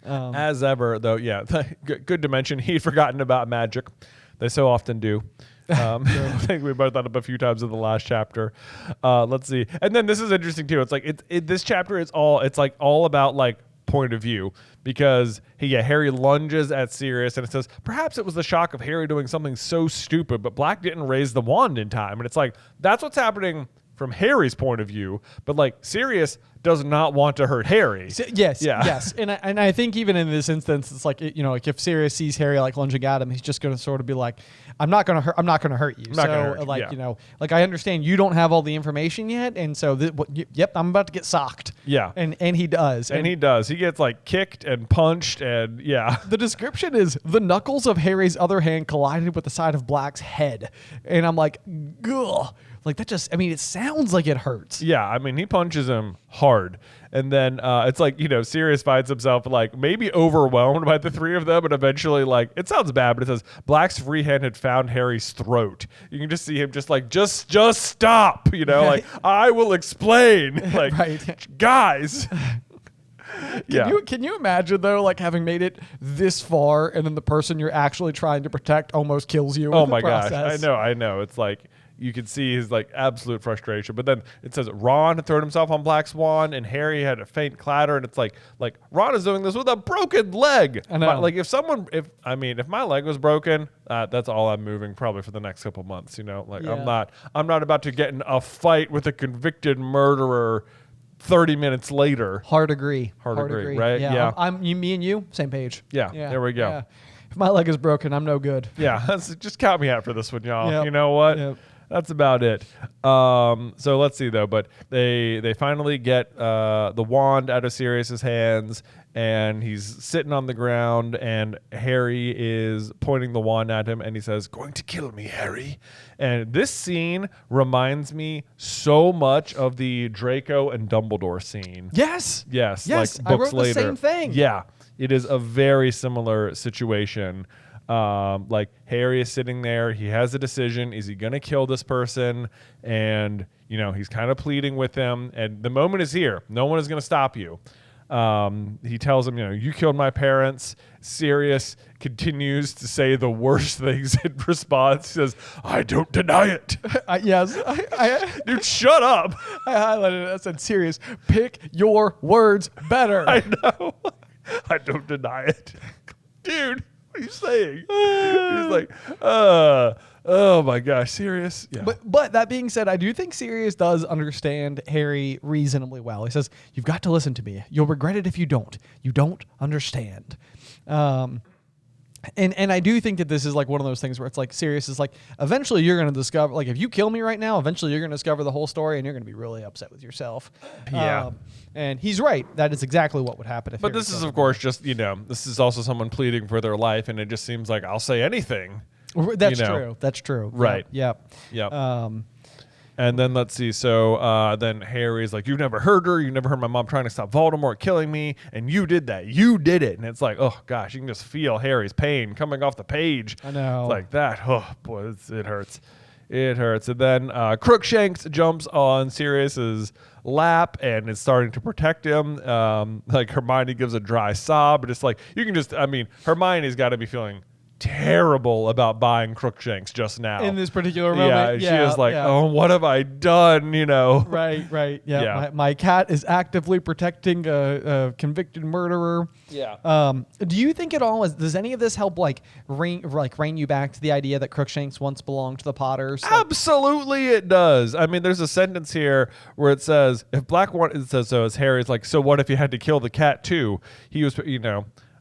As ever, though, yeah, good to mention, he'd forgotten about magic. They so often do. I think we brought that up a few times in the last chapter. Let's see. And then this is interesting, too. It's like this chapter is all about like point of view, because Harry lunges at Sirius, and it says, perhaps it was the shock of Harry doing something so stupid, but Black didn't raise the wand in time. And it's like, that's what's happening from Harry's point of view, but like Sirius does not want to hurt Harry. Yes. And I think even in this instance, it's like, like if Sirius sees Harry like lunging at him, he's just going to sort of be like, I'm not going to hurt you. Like I understand you don't have all the information yet. And so, I'm about to get socked. Yeah. And he does. And he does. He gets like kicked and punched and yeah. The description is the knuckles of Harry's other hand collided with the side of Black's head. And I'm like, ugh. Like that just, it sounds like it hurts. Yeah, he punches him hard. And then it's like, Sirius finds himself like maybe overwhelmed by the three of them. And eventually like, it sounds bad, but it says Black's free hand had found Harry's throat. You can just see him just like, just stop, like I will explain. Like, right. Guys. Can you imagine though, like having made it this far and then the person you're actually trying to protect almost kills you? Oh my gosh. I know. It's like, you can see his like absolute frustration. But then it says Ron had thrown himself on Black's wand and Harry had a faint clatter. And it's like Ron is doing this with a broken leg. I know. Like if my leg was broken, that's all I'm moving probably for the next couple months. I'm not about to get in a fight with a convicted murderer 30 minutes later. Hard agree. Right? Yeah. I'm me and you, same page. Yeah. There we go. Yeah. If my leg is broken, I'm no good. Yeah. Just count me out for this one, y'all. Yep. You know what? Yep. That's about it. So let's see though. But they finally get the wand out of Sirius's hands, and he's sitting on the ground, and Harry is pointing the wand at him, and he says, "Going to kill me, Harry." And this scene reminds me so much of the Draco and Dumbledore scene. Yes. Like I books wrote later. the same thing. Yeah, it is a very similar situation. Like Harry is sitting there, he has a decision. Is he going to kill this person? And, he's kind of pleading with him, and the moment is here. No one is going to stop you. He tells him, you killed my parents. Sirius continues to say the worst things in response. He says, I don't deny it. Yes. Dude, shut up. I highlighted it. I said, Sirius, pick your words better. I know. I don't deny it. Dude. What are you saying? He's like, oh my gosh, Sirius. Yeah. But that being said, I do think Sirius does understand Harry reasonably well. He says, you've got to listen to me. You'll regret it if you don't. You don't understand. And I do think that this is like one of those things where it's like Sirius is like, eventually you're going to discover, like if you kill me right now, eventually you're going to discover the whole story and you're going to be really upset with yourself. Yeah. And he's right. That is exactly what would happen. But this is, of course, just, this is also someone pleading for their life, and it just seems like I'll say anything. That's true. That's true. Right. Yep. And then let's see. So then Harry's like, you've never heard her. You never heard my mom trying to stop Voldemort killing me. And you did that. You did it. And it's like, oh, gosh, you can just feel Harry's pain coming off the page. I know. It's like that. Oh, boy, it hurts. It hurts. And then Crookshanks jumps on Sirius's lap and is starting to protect him. Like Hermione gives a dry sob. But it's like, you can just, Hermione's got to be feeling terrible about buying Crookshanks just now in this particular moment. She is like, oh, what have I done? Right. Yeah. My cat is actively protecting a convicted murderer. Yeah. Do you think at all does any of this help rein you back to the idea that Crookshanks once belonged to the Potters? Absolutely, it does. There's a sentence here where it says, if Black wanted, it says, so as Harry's like, so what if you had to kill the cat too? He was,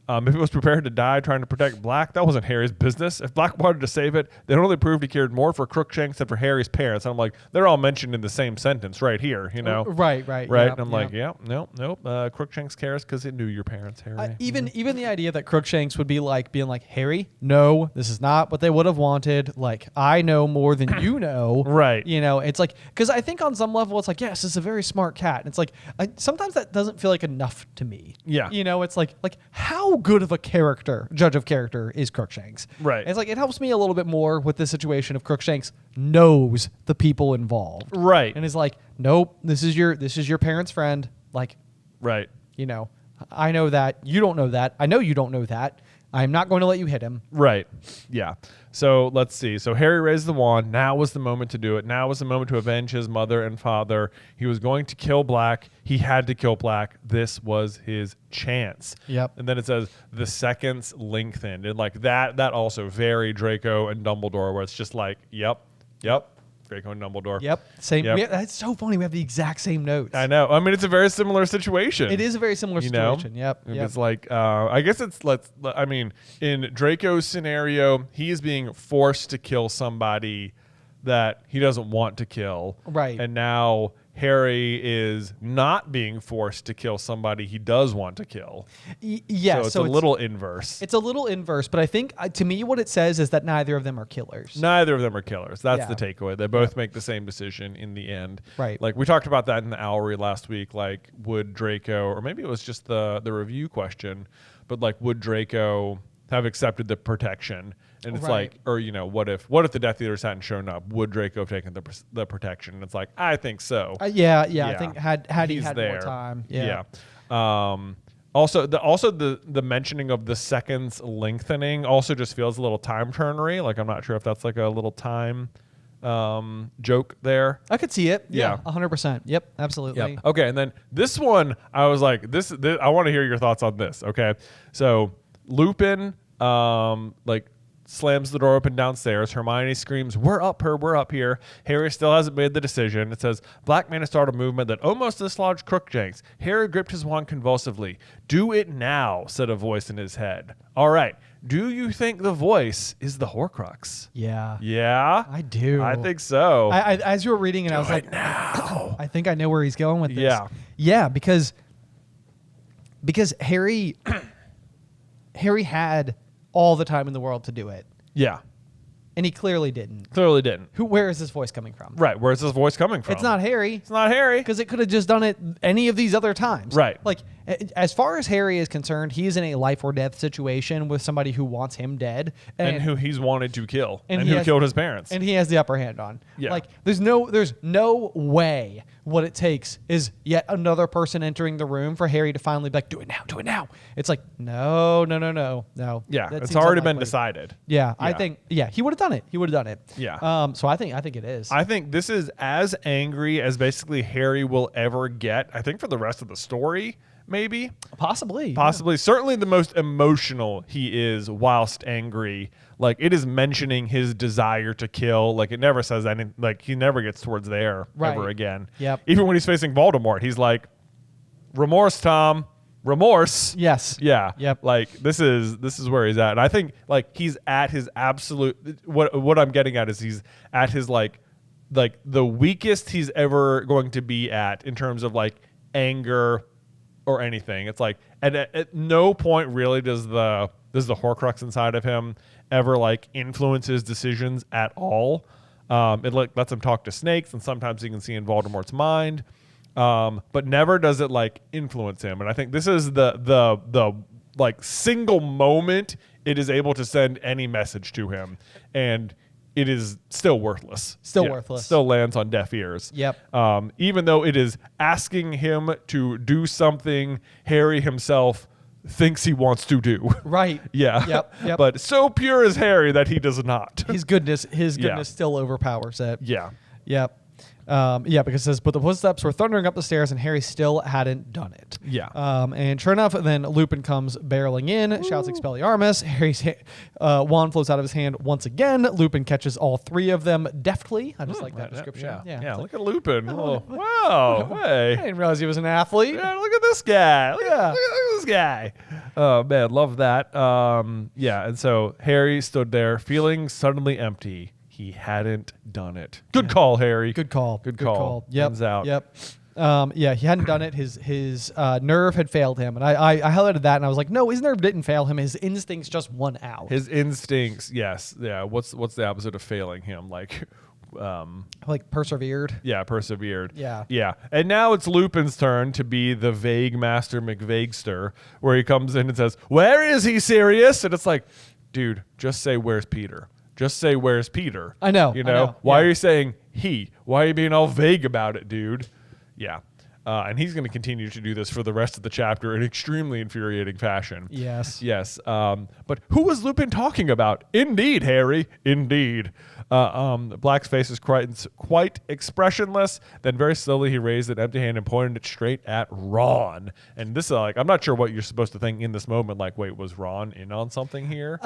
if he was prepared to die trying to protect Black, that wasn't Harry's business. If Black wanted to save it, then only proved he cared more for Crookshanks than for Harry's parents. And I'm like, they're all mentioned in the same sentence right here, Right. And I'm like, nope. Crookshanks cares because it knew your parents, Harry. Even the idea that Crookshanks would be like being like, Harry, no, this is not what they would have wanted. Like, I know more than you know. Right. It's like, because I think on some level it's like, yes, it's a very smart cat. And it's like, sometimes that doesn't feel like enough to me. Yeah. It's like how good of a judge of character is Crookshanks. Right. And it's like, it helps me a little bit more with this situation of Crookshanks knows the people involved. Right. And is like, nope, this is your parents' friend. Like, right. I know that. You don't know that. I know you don't know that. I'm not going to let you hit him. Right. Yeah. So let's see. So Harry raised the wand. Now was the moment to do it. Now was the moment to avenge his mother and father. He was going to kill Black. He had to kill Black. This was his chance. Yep. And then it says the seconds lengthened. And like that also very Draco and Dumbledore, where it's just like, yep. Draco and Dumbledore. Yep. Same. Yep. That's so funny. We have the exact same notes. I know. I mean, it's a very similar situation. It is a very similar situation. Yep. It's like, I guess in Draco's scenario, he is being forced to kill somebody that he doesn't want to kill. Right. And now Harry is not being forced to kill somebody he does want to kill. Yes. So it's a little inverse. It's a little inverse, but I think to me what it says is that neither of them are killers. Neither of them are killers. That's the takeaway. They both make the same decision in the end. Right. Like we talked about that in the Owlery last week. Like would Draco, or maybe it was just the review question, but like would Draco have accepted the protection? And it's like, or what if the Death Eaters hadn't shown up? Would Draco have taken the protection? And it's like, I think so. Yeah. I think had he had there. more time. Yeah. Also the mentioning of the seconds lengthening also just feels a little time turnery. Like I'm not sure if that's like a little time joke there. I could see it. Yeah. 100%. Yep. Absolutely. Yep. Okay. And then this one, I was like, this I want to hear your thoughts on this. Okay. So Lupin, slams the door open downstairs. Hermione screams, we're up here. Harry still hasn't made the decision. It says, Black Man has started a movement that almost dislodged Crookshanks. Harry gripped his wand convulsively. Do it now, said a voice in his head. All right. Do you think the voice is the Horcrux? Yeah. Yeah? I do. I think so. I as you were reading it, I was like, now. I think I know where he's going with this. Yeah. Yeah, because Harry had all the time in the world to do it. Yeah. And he clearly didn't. Clearly didn't. Where is this voice coming from? Right. Where's this voice coming from? It's not Harry. It's not Harry. Because it could have just done it any of these other times. Right. Like, as far as Harry is concerned, he's in a life or death situation with somebody who wants him dead. And who he's wanted to kill. And he who killed his parents. And he has the upper hand on. Yeah. Like, there's no way what it takes is yet another person entering the room for Harry to finally be like, do it now. It's like, no. Yeah. That It's seems already been unlikely. decided. Yeah. I think, he would have done it. Yeah. So I think it is. I think this is as angry as basically Harry will ever get, I think, for the rest of the story, maybe. Possibly. Yeah. Certainly the most emotional he is whilst angry. Like, it is mentioning his desire to kill. Like, it never says anything. Like, he never gets towards there ever again. Yep. Even when he's facing Voldemort, he's like, remorse, Tom. Remorse. Yes. Yeah. Yep. Like this is where he's at. And I think like he's at his absolute what I'm getting at is he's at his like the weakest he's ever going to be at in terms of like anger or anything. It's like at no point really does the Horcrux inside of him ever like influence his decisions at all. It lets him talk to snakes, and sometimes you can see in Voldemort's mind. But never does it like influence him. And I think this is the like single moment it is able to send any message to him, and it is still worthless. Worthless. Still lands on deaf ears. Yep. Even though it is asking him to do something Harry himself thinks he wants to do. Right. Yeah. Yep. But so pure is Harry that he does not. His goodness still overpowers it. Yeah. Yep. Because it says, but the footsteps were thundering up the stairs and Harry still hadn't done it. Yeah. And sure enough, then Lupin comes barreling in, shouts Expelliarmus. Harry's wand flows out of his hand once again. Lupin catches all three of them deftly. I just like that description. Yeah. Look at Lupin. Oh, wow. Hey. I didn't realize he was an athlete. Yeah, look at this guy. Look at this guy. Oh, man. Love that. And so Harry stood there feeling suddenly empty. He hadn't done it. Good call, Harry. Good call. Yep. Hands out. Yep. He hadn't done it. His nerve had failed him, and I highlighted that, and I was like, no, his nerve didn't fail him. His instincts just won out. His instincts, yes, yeah. What's the opposite of failing him? Like persevered. Yeah, persevered. Yeah. And now it's Lupin's turn to be the vague master McVagester, where he comes in and says, "Where is he, Sirius?" And it's like, dude, just say, "Where's Peter?" Just say, "Where's Peter?" I know. Why are you saying he? Why are you being all vague about it, dude? Yeah. And he's going to continue to do this for the rest of the chapter in extremely infuriating fashion. Yes. Yes. But who was Lupin talking about? Indeed, Harry. Indeed. Black's face is quite expressionless. Then very slowly he raised an empty hand and pointed it straight at Ron. And this is like, I'm not sure what you're supposed to think in this moment. Like, wait, was Ron in on something here?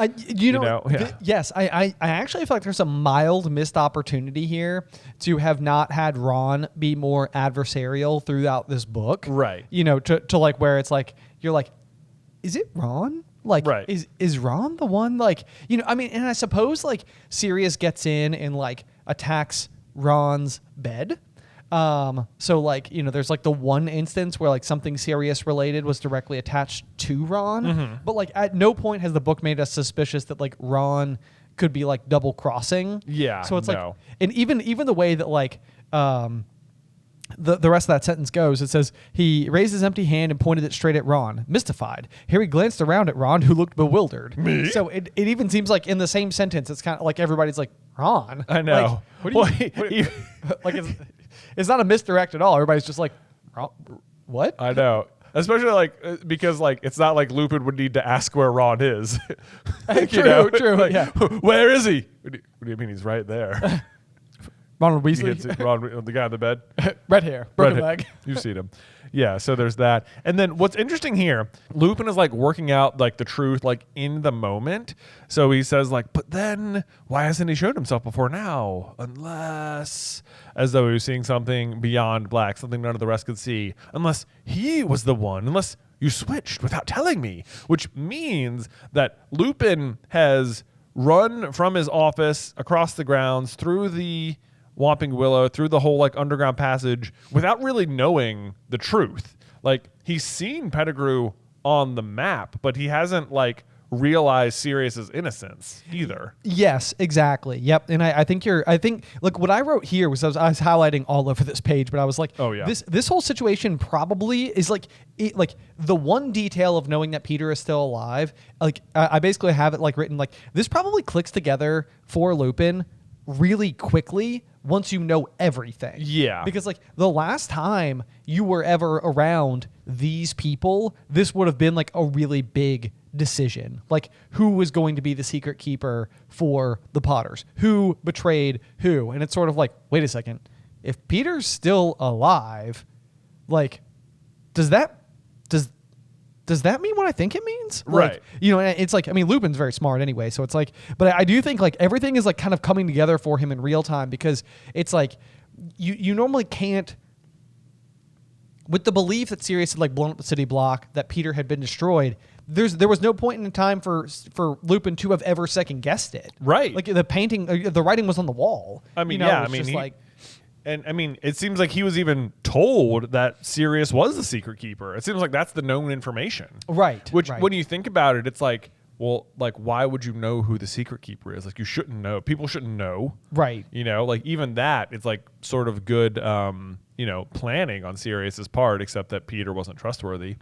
Yes. I actually feel like there's a mild missed opportunity here to have not had Ron be more adversarial throughout this book. Right. To like where it's like, you're like, is it Ron? Like, right. is Ron the one? Like, and I suppose like Sirius gets in and like attacks Ron's bed. So like, there's like the one instance where like something Sirius related was directly attached to Ron. Mm-hmm. But like at no point has the book made us suspicious that like Ron could be like double crossing. Yeah. So it's like, and even the way that like, the rest of that sentence goes, it says, he raised his empty hand and pointed it straight at Ron, mystified. Harry glanced around at Ron, who looked bewildered. Me? So it even seems like in the same sentence, it's kind of like everybody's like, Ron? I know. Like, what do you like it's not a misdirect at all. Everybody's just like, Ron? What? I know. Especially like because like it's not like Lupin would need to ask where Ron is. True. Like, yeah. Where is he? What do you mean he's right there? Ronald Weasley. Ron, the guy in the bed. Red hair. Broken leg. You've seen him. Yeah, so there's that. And then what's interesting here, Lupin is like working out like the truth like in the moment. So he says like, but then why hasn't he showed himself before now? Unless, as though he was seeing something beyond Black, something none of the rest could see. Unless he was the one. Unless you switched without telling me. Which means that Lupin has run from his office across the grounds through the Whomping Willow, through the whole like underground passage without really knowing the truth. Like he's seen Pettigrew on the map, but he hasn't like realized Sirius's innocence either. Yes, exactly. Yep. And I think look, what I wrote here was I was highlighting all over this page, but I was like, oh yeah, this whole situation probably is like the one detail of knowing that Peter is still alive. Like I basically have it like written like this probably clicks together for Lupin really quickly once you know everything. Yeah. Because like the last time you were ever around these people, this would have been like a really big decision. Like who was going to be the secret keeper for the Potters? Who betrayed who? And it's sort of like, wait a second. If Peter's still alive, like does that mean what I think it means? Right. Like, it's like, I mean, Lupin's very smart anyway. So it's like, but I do think like everything is like kind of coming together for him in real time because it's like, you normally can't, with the belief that Sirius had like blown up the city block, that Peter had been destroyed. There was no point in time for Lupin to have ever second guessed it. Right. Like the painting, the writing was on the wall. I mean, yeah, I mean, and I mean, it seems like he was even told that Sirius was the secret keeper. It seems like that's the known information. Right. Which, when you think about it, it's like, well, like, why would you know who the secret keeper is? Like, you shouldn't know. People shouldn't know. Right. Like, even that, it's like sort of good, planning on Sirius's part, except that Peter wasn't trustworthy.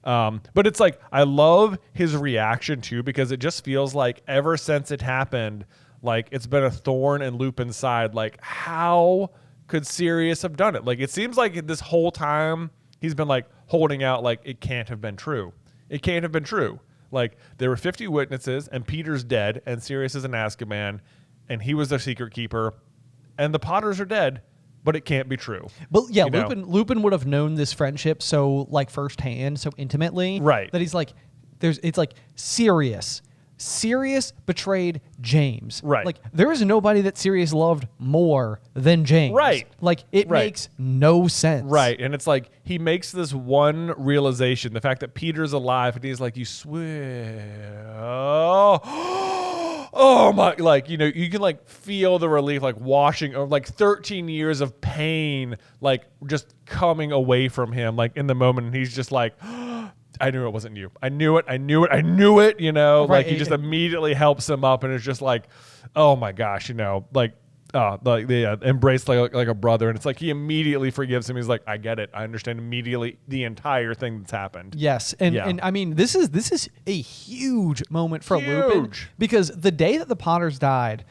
But it's like, I love his reaction, too, because it just feels like ever since it happened, like, it's been a thorn in Lupin's side. Like, how could Sirius have done it? Like, it seems like this whole time he's been like holding out like it can't have been true. It can't have been true. Like there were 50 witnesses and Peter's dead and Sirius is in Azkaban and he was their secret keeper and the Potters are dead, but it can't be true. But yeah, Lupin would have known this friendship so like firsthand, so intimately. Right. That he's like, it's like Sirius betrayed James. Right. Like there is nobody that Sirius loved more than James. Right. Like it makes no sense. Right. And it's like he makes this one realization, the fact that Peter's alive, and he's like, you swear. Oh my, like, you can like feel the relief, like washing over like 13 years of pain, like just coming away from him, like in the moment. And he's just like, I knew it wasn't you. I knew it. Right. Like he just immediately helps him up and it's just like, oh my gosh, like they embrace like a brother. And it's like he immediately forgives him. He's like, I get it. I understand immediately the entire thing that's happened. Yes. And I mean, this is a huge moment for Lupin because the day that the Potters died,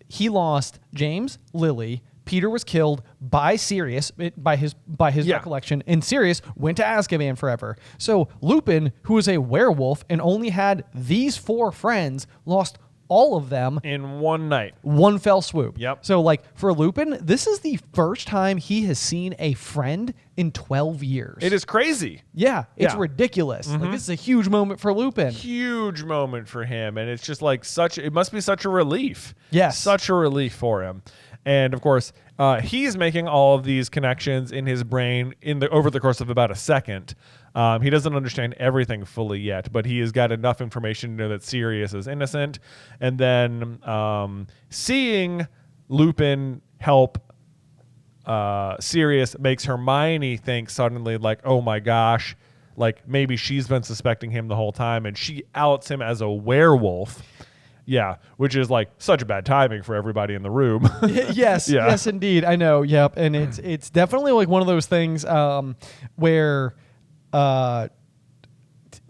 he lost James, Lily, Peter was killed by Sirius, by his recollection, and Sirius went to Azkaban forever. So Lupin, who is a werewolf and only had these 4 friends, lost all of them in one night. One fell swoop. Yep. So, like, for Lupin, this is the first time he has seen a friend in 12 years. It is crazy. Yeah, it's ridiculous. Like, this is a huge moment for Lupin. Huge moment for him. And it's just like it must be such a relief. Yes. Such a relief for him. And of course, he's making all of these connections in his brain over the course of about a second. He doesn't understand everything fully yet, but he has got enough information to know that Sirius is innocent. And then seeing Lupin help Sirius makes Hermione think suddenly like, oh my gosh, like maybe she's been suspecting him the whole time, and she outs him as a werewolf. Yeah, which is like such bad timing for everybody in the room. Yes, indeed. I know. Yep, and it's definitely like one of those things where,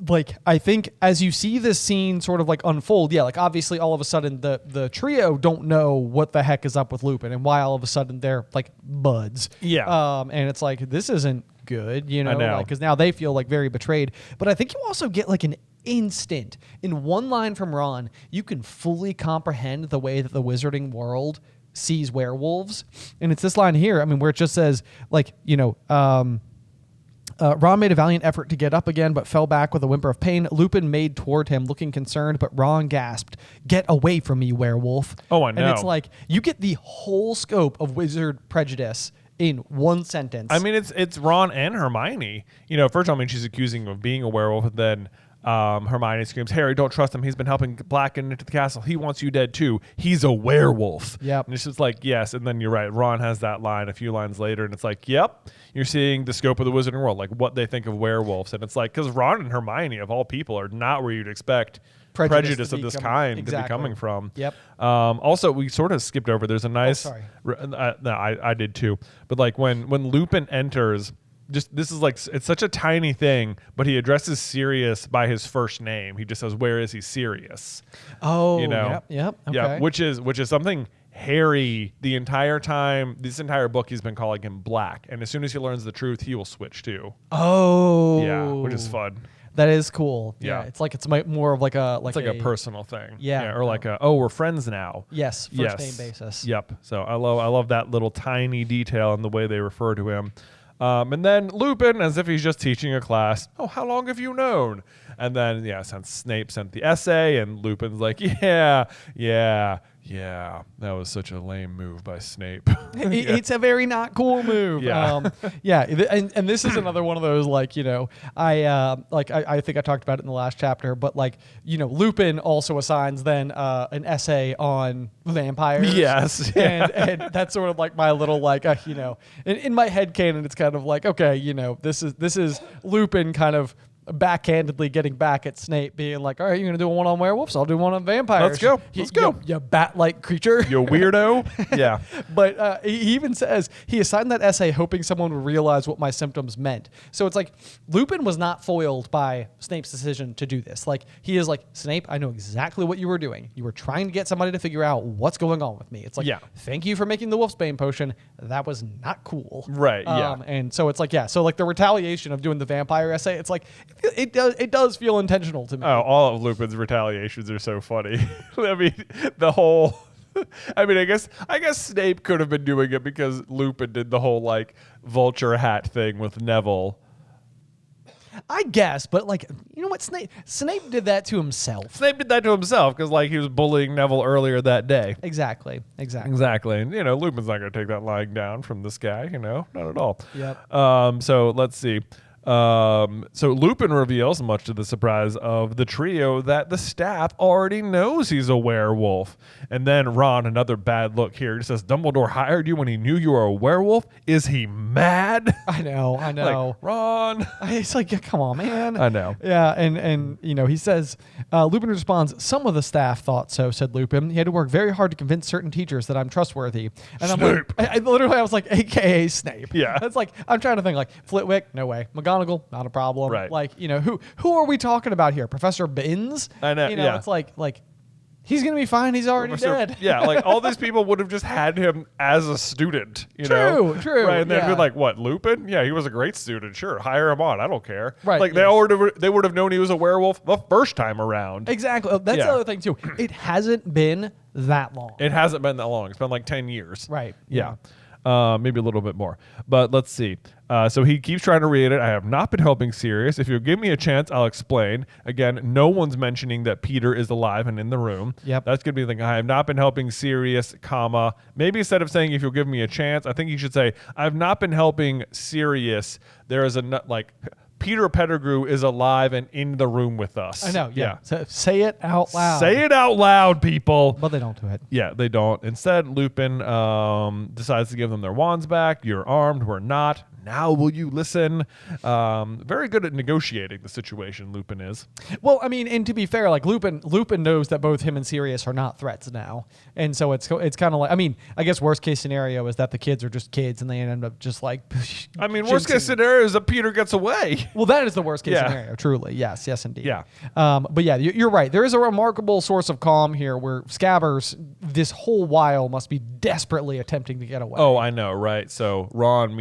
like, I think as you see this scene sort of like unfold, like obviously all of a sudden the trio don't know what the heck is up with Lupin and why all of a sudden they're like buds. Yeah. And it's like, this isn't good, you know, I know. like, because now they feel like very betrayed. But I think you also get like an instant in one line from Ron, you can fully comprehend the way that the wizarding world sees werewolves. And it's this line here, I mean, where it just says like, you know, Ron made a valiant effort to get up again, but fell back with a whimper of pain. Lupin made toward him, looking concerned, but Ron gasped, "Get away from me, werewolf." Oh, I know. And it's like, you get the whole scope of wizard prejudice in one sentence. I mean, it's Ron and Hermione. You know, first, I mean, she's accusing him of being a werewolf, and then Hermione screams, "Harry, don't trust him. He's been helping Black get into the castle. He wants you dead too. He's a werewolf." Yep. And it's just like, yes. And then you're right. Ron has that line a few lines later, and it's like, yep, you're seeing the scope of the wizarding world, like what they think of werewolves. And it's like, because Ron and Hermione, of all people, are not where you'd expect prejudice of this kind to be coming from. Yep. Also, we sort of skipped over. There's a nice. sorry. No, I did too. But like when Lupin enters. Just this is like it's such a tiny thing, but he addresses Sirius by his first name. He just says, "Where is he, Sirius?" Oh, you know, yep, okay. yeah, which is something Harry the entire time. This entire book, he's been calling him Black, and as soon as he learns the truth, he will switch too. Oh, Yeah, which is fun. That is cool. Yeah. It's like more of like a It's like a personal thing. Yeah. or like we're friends now. Yes, first name basis. Yep. So I love that little tiny detail in the way they refer to him. And then Lupin, as if he's just teaching a class, "Oh, how long have you known?" And then, since Snape sent the essay, and Lupin's like, yeah, that was such a lame move by Snape. It's a very not cool move. And this is another one of those, like, you know, I think I talked about it in the last chapter, but like, you know, Lupin also assigns then an essay on vampires. Yes. And that's sort of like my little, like, you know, in my head canon, it's kind of like, okay, you know, this is Lupin kind of backhandedly getting back at Snape, being like, "All right, you're gonna do one on werewolves, I'll do one on vampires. Let's go. You bat-like creature, you weirdo." Yeah. But he even says he assigned that essay hoping someone would realize what my symptoms meant. So it's like Lupin was not foiled by Snape's decision to do this. Like, he is like, "Snape, I know exactly what you were doing. You were trying to get somebody to figure out what's going on with me." It's like, thank you for making the Wolfsbane potion. That was not cool. Right. And so it's like, so like the retaliation of doing the vampire essay, it's like, it does feel intentional to me. Oh, all of Lupin's retaliations are so funny. I mean, the whole. I mean, I guess Snape could have been doing it because Lupin did the whole like vulture hat thing with Neville. I guess, but like, you know what? Snape did that to himself. Snape did that to himself because like he was bullying Neville earlier that day. Exactly. And you know, Lupin's not going to take that lying down from this guy. You know, not at all. Yep. So let's see. So Lupin reveals, much to the surprise of the trio, that the staff already knows he's a werewolf. And then Ron, another bad look here, he says, "Dumbledore hired you when he knew you were a werewolf? Is he mad?" I know. Like, Ron. It's like, come on, man. I know. Yeah, and you know, he says, Lupin responds, "Some of the staff thought so," said Lupin. "He had to work very hard to convince certain teachers that I'm trustworthy." And Snape. I'm like, I was like, AKA Snape. Yeah. That's like, I'm trying to think like, Flitwick, no way. McGonagall, not a problem. Right. Like, you know, who are we talking about here? Professor Binns? I know, You know, yeah. it's like He's going to be fine. He's already dead. Yeah, like all these people would have just had him as a student, you know? True. Right, and then be like, what, Lupin? Yeah, he was a great student. Sure, hire him on. I don't care. Right. Like, they would have known he was a werewolf the first time around. Exactly. That's the other thing, too. It hasn't been that long. It hasn't been that long. It's been like 10 years. Right. Yeah. Maybe a little bit more. But let's see. So he keeps trying to read it. I have not been helping Sirius. If you'll give me a chance, I'll explain. Again, no one's mentioning that Peter is alive and in the room. Yep. That's going to be the thing. I have not been helping Sirius, comma. Maybe instead of saying if you'll give me a chance, I think you should say I have not been helping Sirius. There is Peter Pettigrew is alive and in the room with us. I know, yeah. So say it out loud. Say it out loud, people. But they don't do it. Yeah, they don't. Instead, Lupin decides to give them their wands back. You're armed. We're not. Now will you listen? Very good at negotiating the situation, Lupin is. Well, I mean, and to be fair, like Lupin knows that both him and Sirius are not threats now. And so it's kind of like, I mean, I guess worst case scenario is that the kids are just kids and they end up just like... I mean, worst case scenario is that Peter gets away. Well, that is the worst case scenario, truly. Yes, indeed. Yeah. But yeah, you're right. There is a remarkable source of calm here where Scabbers, this whole while, must be desperately attempting to get away. Oh, I know, right? So Ron,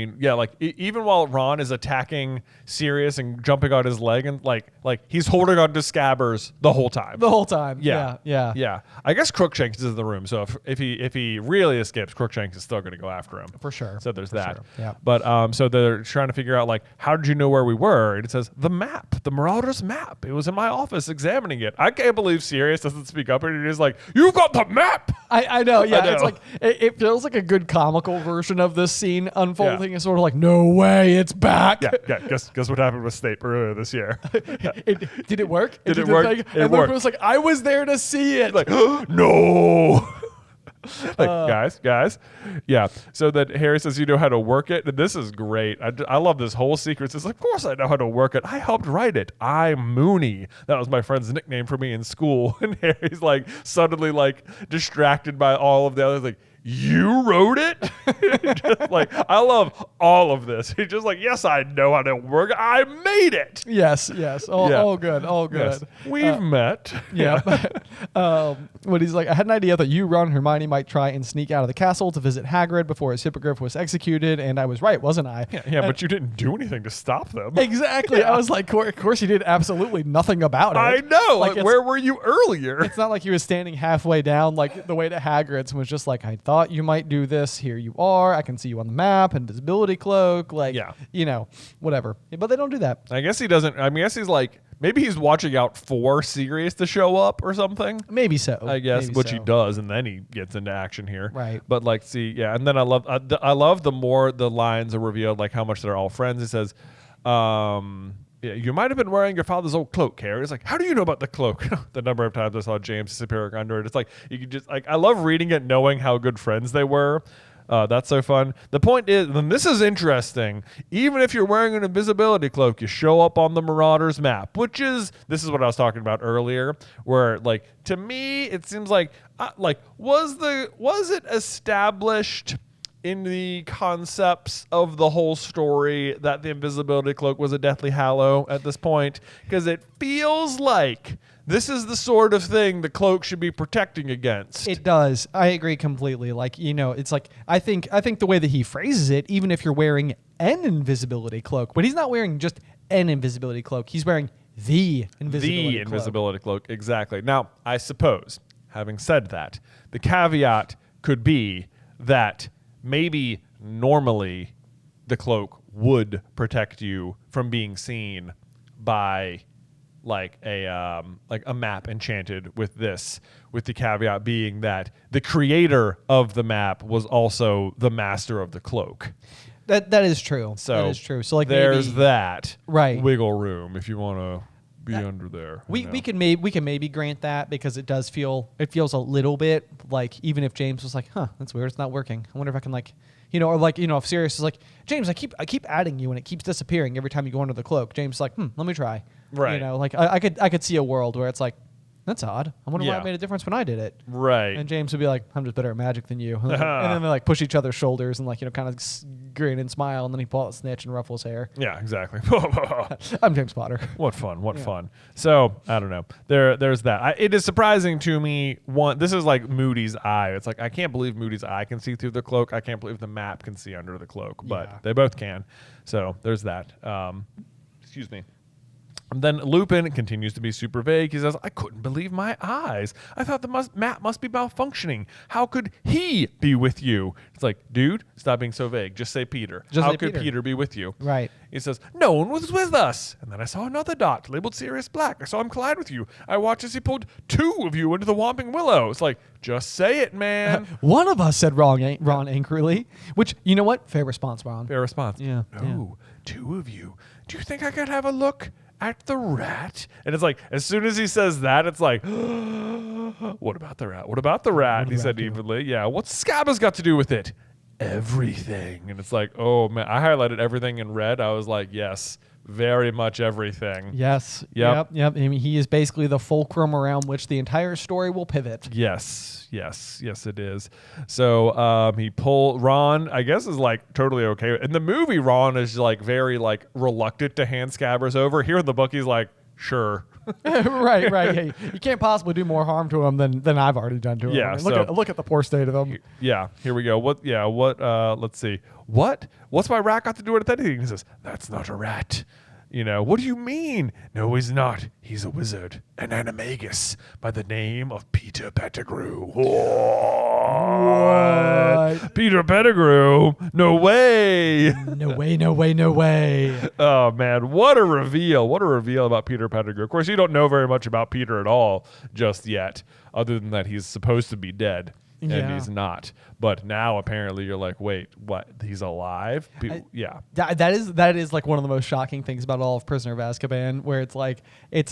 even while Ron is attacking Sirius and jumping on his leg, and like he's holding on to Scabbers the whole time. The whole time. Yeah. Yeah. I guess Crookshanks is in the room, so if he really escapes, Crookshanks is still going to go after him. For sure. So there's that. Sure. Yeah. But so they're trying to figure out like, how did you know where we were? And it says the map, the Marauders map. It was in my office examining it. I can't believe Sirius doesn't speak up, and he's like, "You've got the map." I know. Yeah. I know. It's like it feels like a good comical version of this scene unfolding. It's sort of like, no way, it's back. Yeah. Guess what happened with Snape earlier this year? Did it work? Did it work? And Lupin was like, I was there to see it. Like, no. Guys. Yeah. So that Harry says, you know how to work it. And this is great. I love this whole sequence. It's like, of course I know how to work it. I helped write it. I'm Mooney. That was my friend's nickname for me in school. And Harry's like suddenly like distracted by all of the others. Like, you wrote it? Just like, I love all of this. He's just like, yes, I know how to work. I made it. Yes. All good. Yes. We've met. Yeah. But he's like, I had an idea that you, Ron, and Hermione might try and sneak out of the castle to visit Hagrid before his hippogriff was executed, and I was right, wasn't I? Yeah, but you didn't do anything to stop them. Exactly. Yeah. I was like, of course you did absolutely nothing about it. I know. Like where were you earlier? It's not like he was standing halfway down like the way to Hagrid's and was just like, I thought you might do this. Here you are. I can see you on the map. Invisibility cloak. Like, whatever. But they don't do that. I guess he doesn't. I guess he's like, maybe he's watching out for Sirius to show up or something. Maybe so. I guess, which he does, and then he gets into action here. Right. But like, and then I love the more the lines are revealed, like how much they're all friends. It says, you might have been wearing your father's old cloak, Harry. It's like, how do you know about the cloak? The number of times I saw James disappearing under it. It's like, you could just, like, I love reading it knowing how good friends they were. That's so fun. The point is, and this is interesting, even if you're wearing an invisibility cloak, you show up on the Marauders map, this is what I was talking about earlier, where, like, to me, it seems like was it established in the concepts of the whole story that the invisibility cloak was a Deathly Hallow at this point? Because it feels like this is the sort of thing the cloak should be protecting against. It does. I agree completely. Like, it's like, I think the way that he phrases it, even if you're wearing an invisibility cloak, but he's not wearing just an invisibility cloak. He's wearing the invisibility cloak. Exactly. Now, I suppose, having said that, the caveat could be that maybe normally the cloak would protect you from being seen by like a map enchanted with the caveat being that the creator of the map was also the master of the cloak. That is true. So that is true. So like there's that right wiggle room if you want to be under there. We can maybe grant that because it feels a little bit like, even if James was like, that's weird, it's not working. I wonder if I can if Sirius is like, James, I keep adding you and it keeps disappearing every time you go under the cloak. James is like, let me try. Right. I could see a world where it's like, That's odd. I wonder why it made a difference when I did it. Right. And James would be like, I'm just better at magic than you. And then they like push each other's shoulders and like, kind of grin and smile. And then he pull out a snitch and ruffle his hair. Yeah, exactly. I'm James Potter. What fun. What fun. So, I don't know. There's that. It is surprising to me. This is like Moody's eye. It's like, I can't believe Moody's eye can see through the cloak. I can't believe the map can see under the cloak. But they both can. So, there's that. Excuse me. And then Lupin continues to be super vague. He says, I couldn't believe my eyes. I thought the map must be malfunctioning. How could he be with you? It's like, dude, stop being so vague. Just say Peter. How could Peter be with you? Right. He says, no one was with us. And then I saw another dot labeled Sirius Black. I saw him collide with you. I watched as he pulled 2 of you into the Whomping Willow. It's like, just say it, man. One of us, said Ron angrily. Which, you know what? Fair response, Ron. Fair response. Yeah. No, 2 of you. Do you think I could have a look at the rat? And it's like, as soon as he says that, it's like, what about the rat? What about the rat? He said evenly. Yeah, what's Scabbers got to do with it? Everything. And it's like, oh man, I highlighted everything in red. I was like, yes, very much everything. Yes. Yep. I mean, he is basically the fulcrum around which the entire story will pivot. Yes, it is. So Ron, I guess, is like totally okay. In the movie, Ron is like very like reluctant to hand Scabbers over. Here in the book, he's like, sure. right. Yeah, you can't possibly do more harm to him than I've already done to him. Yeah. I mean, look at the poor state of him. Yeah. Here we go. Let's see. What's my rat got to do with anything? He says, that's not a rat. What do you mean? No, he's not. He's a wizard, an animagus by the name of Peter Pettigrew. What? Peter Pettigrew? No way. No way. Oh, man. What a reveal. What a reveal about Peter Pettigrew. Of course, you don't know very much about Peter at all just yet, other than that he's supposed to be dead. And he's not. But now apparently you're like, wait, what? He's alive? That is like one of the most shocking things about all of Prisoner of Azkaban, where it's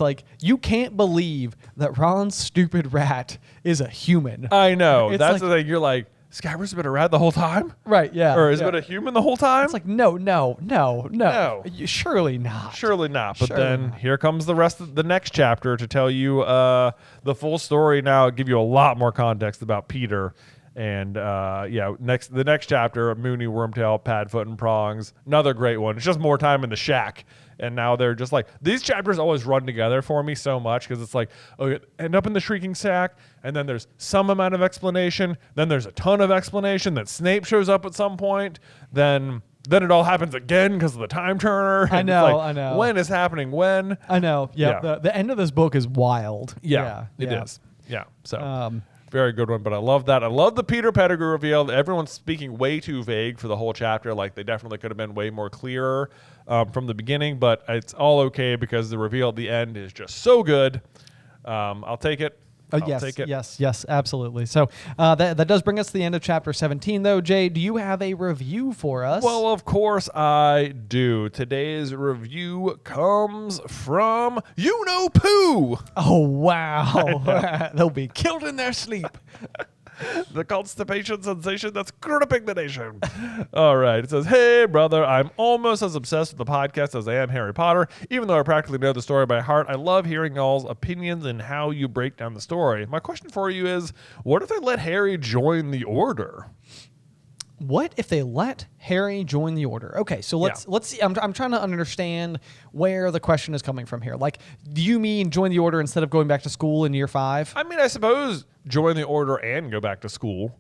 like you can't believe that Ron's stupid rat is a human. I know. That's the thing. You're like, Scabbers has been a rat the whole time? Right, yeah. Or has been a human the whole time? It's like, no. Surely not. But then here comes the rest of the next chapter to tell you the full story now, give you a lot more context about Peter. And the next chapter, Mooney, Wormtail, Padfoot, and Prongs. Another great one. It's just more time in the shack. And now they're just like, these chapters always run together for me so much because it's like, oh, end up in the Shrieking Sack, and then there's some amount of explanation, then there's a ton of explanation, that Snape shows up at some point, then it all happens again because of the time turner. I know. When is happening? When? I know. Yeah. The end of this book is wild. Yeah. It is. Yeah. So. Very good one, but I love that. I love the Peter Pettigrew reveal. Everyone's speaking way too vague for the whole chapter. Like, they definitely could have been way more clearer from the beginning, but it's all okay because the reveal at the end is just so good. I'll take it. Take it. Yes, absolutely. So that does bring us to the end of chapter 17, though. Jay, do you have a review for us? Well, of course I do. Today's review comes from You-Know-Pooh. Oh, wow. They'll be killed in their sleep. The constipation sensation that's gripping the nation. All right. It says, hey, brother, I'm almost as obsessed with the podcast as I am Harry Potter. Even though I practically know the story by heart, I love hearing y'all's opinions and how you break down the story. My question for you is, what if they let Harry join the Order? What if they let Harry join the Order? Okay, so let's see. I'm trying to understand where the question is coming from here. Like, do you mean join the Order instead of going back to school in year 5? I mean, I suppose join the Order and go back to school.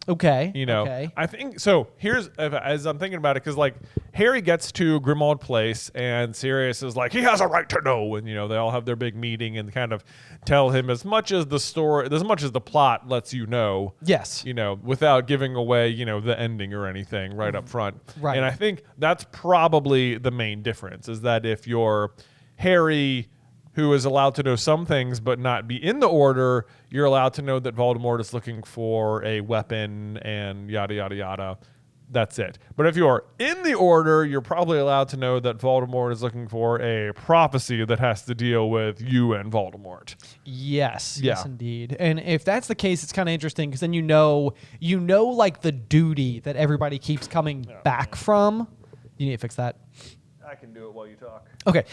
Okay. Okay. I think so. Here's, as I'm thinking about it, because like Harry gets to Grimmauld Place and Sirius is like, he has a right to know. And, they all have their big meeting and kind of tell him as much as the story, as much as the plot lets you know. Yes. Without giving away, the ending or anything right up front. Right. And I think that's probably the main difference is that if you're Harry, who is allowed to know some things but not be in the Order, you're allowed to know that Voldemort is looking for a weapon and yada, yada, yada. That's it. But if you're in the Order, you're probably allowed to know that Voldemort is looking for a prophecy that has to deal with you and Voldemort. Yes, indeed. And if that's the case, it's kind of interesting because then you know like the duty that everybody keeps coming back from. You need to fix that. I can do it while you talk. Okay.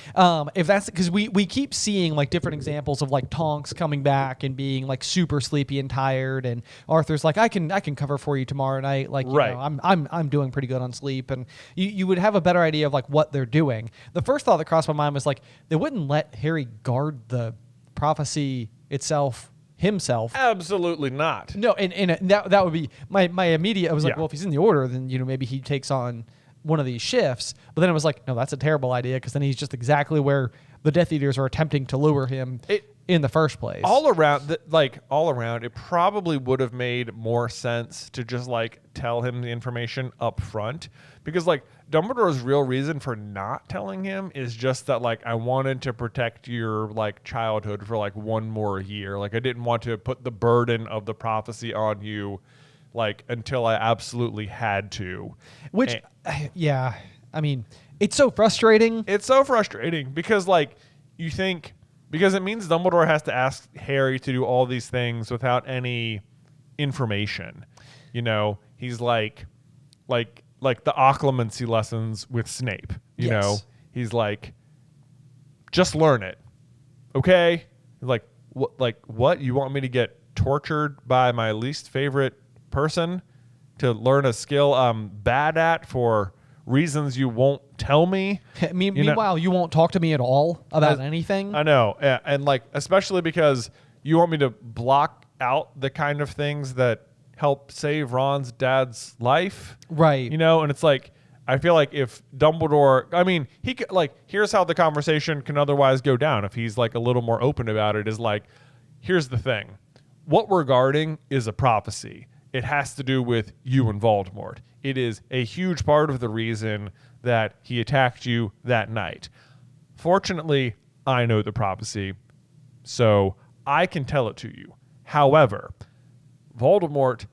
If that's because we keep seeing like different examples of like Tonks coming back and being like super sleepy and tired, and Arthur's like, I can cover for you tomorrow night. Like, you know, I'm doing pretty good on sleep, and you would have a better idea of like what they're doing. The first thought that crossed my mind was like, they wouldn't let Harry guard the prophecy itself himself. Absolutely not. No, and that would be my immediate. I was like, Yeah. well, if he's in the Order, then you know maybe he takes on one of these shifts. But then I was like, no, that's a terrible idea, because then he's just exactly where the Death Eaters are attempting to lure him in the first place. All around, it probably would have made more sense to just like tell him the information up front, because like Dumbledore's real reason for not telling him is just that like I wanted to protect your like childhood for like one more year. Like I didn't want to put the burden of the prophecy on you like until I absolutely had to. Which, yeah, I mean, it's so frustrating. It's so frustrating because like you think, because it means Dumbledore has to ask Harry to do all these things without any information. You know, he's like the occlumency lessons with Snape. You know, he's like, just learn it, okay? He's like, what? Like, what? You want me to get tortured by my least favorite person to learn a skill I'm bad at for reasons you won't tell me? Meanwhile, you won't talk to me at all about anything. I know. And like, especially because you want me to block out the kind of things that help save Ron's dad's life. Right. You know, and it's like, I feel like if Dumbledore, I mean, he could, like, here's how the conversation can otherwise go down if he's like a little more open about it, is like, here's the thing. What we're guarding is a prophecy. It has to do with you and Voldemort. It is a huge part of the reason that he attacked you that night. Fortunately, I know the prophecy, so I can tell it to you. However, Voldemort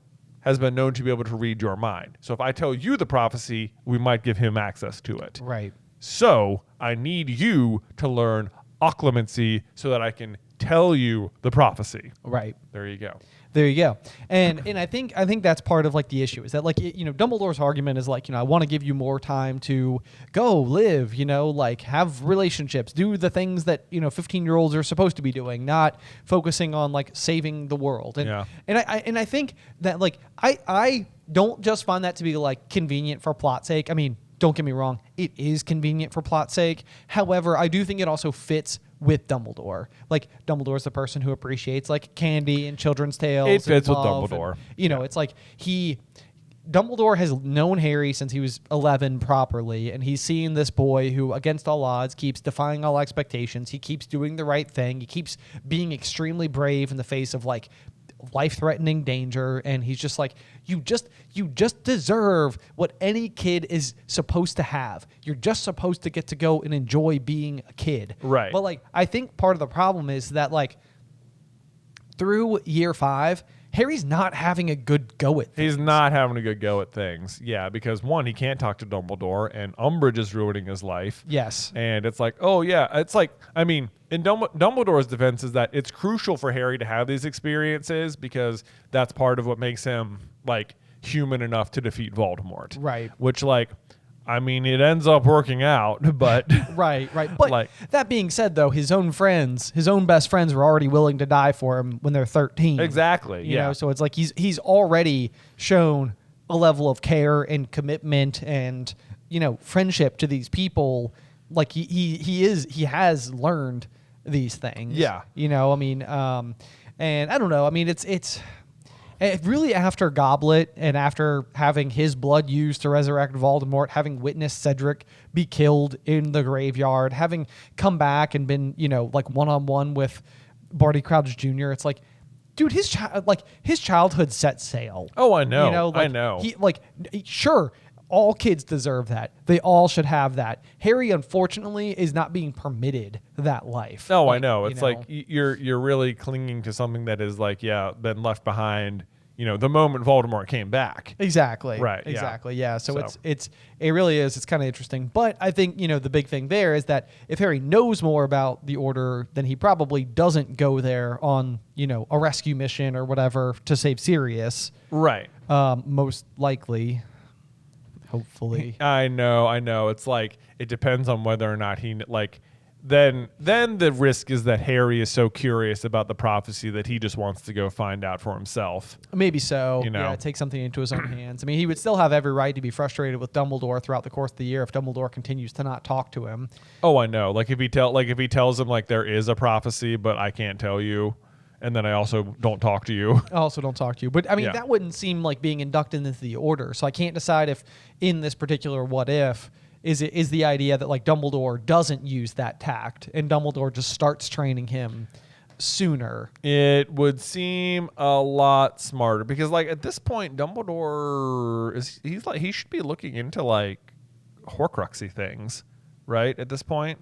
has been known to be able to read your mind. So if I tell you the prophecy, we might give him access to it. Right. So I need you to learn occlumency so that I can tell you the prophecy. Right. There you go. There you go. And I think that's part of like the issue, is that like, you know, Dumbledore's argument is like, you know, I want to give you more time to go live, you know, like have relationships, do the things that, you know, 15-year-olds are supposed to be doing, not focusing on like saving the world. And I think that like I don't just find that to be like convenient for plot sake. I mean, don't get me wrong, it is convenient for plot's sake. However, I do think it also fits with Dumbledore. Like, Dumbledore's the person who appreciates like candy and children's tales. It fits with love, Dumbledore. And, you know, it's like Dumbledore has known Harry since he was 11 properly, and he's seeing this boy who, against all odds, keeps defying all expectations. He keeps doing the right thing. He keeps being extremely brave in the face of like life-threatening danger, and he's just like, you just deserve what any kid is supposed to have. You're just supposed to get to go and enjoy being a kid. Right. But like, I think part of the problem is that like through year 5, Harry's not having a good go at things. He's not having a good go at things. Yeah, because one, he can't talk to Dumbledore, and Umbridge is ruining his life. Yes. And it's like, oh yeah, it's like, I mean, in Dumbledore's defense is that it's crucial for Harry to have these experiences because that's part of what makes him like human enough to defeat Voldemort. Right. Which, like, I mean, it ends up working out, but right. But like, that being said, though, his own best friends were already willing to die for him when they're 13. Exactly. You know, so it's like he's already shown a level of care and commitment and, you know, friendship to these people. Like he has learned these things. Yeah. You know, I mean, and I don't know. I mean, it's really, after Goblet and after having his blood used to resurrect Voldemort, having witnessed Cedric be killed in the graveyard, having come back and been, you know, like one-on-one with Barty Crouch Jr., it's like, dude, his childhood set sail. oh, I know. You know, like, I know. Sure, all kids deserve that. They all should have that. Harry, unfortunately, is not being permitted that life. Oh, like, I know. you It's know? like you're really clinging to something that is like, yeah, been left behind, you know, the moment Voldemort came back. Exactly. Right. Yeah. Exactly. Yeah. So it really is. It's kind of interesting. But I think, you know, the big thing there is that if Harry knows more about the Order, then he probably doesn't go there on, you know, a rescue mission or whatever to save Sirius. Right. Most likely. Hopefully. I know. It's like it depends on whether or not he like. Then the risk is that Harry is so curious about the prophecy that he just wants to go find out for himself. Maybe so. You know? Yeah, take something into his own hands. I mean, he would still have every right to be frustrated with Dumbledore throughout the course of the year if Dumbledore continues to not talk to him. Oh, I know. Like if he tells him like there is a prophecy, but I can't tell you, and then I also don't talk to you. I also don't talk to you. But I mean, that wouldn't seem like being inducted into the order. So I can't decide if in this particular what if is the idea that like Dumbledore doesn't use that tact and Dumbledore just starts training him sooner. It would seem a lot smarter because like at this point Dumbledore he should be looking into like Horcruxy things, right? At this point.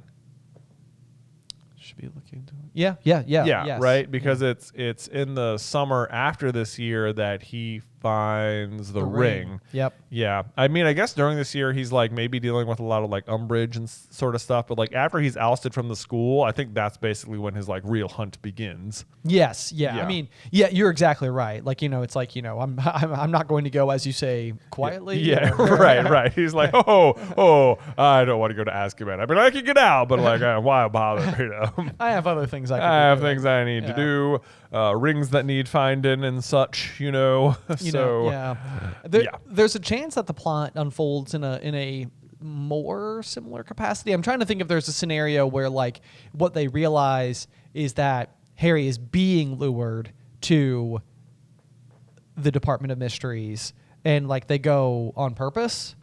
Should be looking into it. Yeah, yes. Right, because it's in the summer after this year that he finds the ring. Yep. Yeah. I mean, I guess during this year he's like maybe dealing with a lot of like umbrage and sort of stuff, but like after he's ousted from the school, I think that's basically when his like real hunt begins. Yes. Yeah. I mean, you're exactly right. Like, it's like, I'm not going to go, as you say, quietly. Yeah. Right. He's like, oh, I don't want to go to Azkaban. I mean, I can get out, but like, why bother? I have other things I have things I need to do, rings that need finding and such, There's a chance that the plot unfolds in a more similar capacity. I'm trying to think if there's a scenario where like what they realize is that Harry is being lured to the Department of Mysteries and like they go on purpose.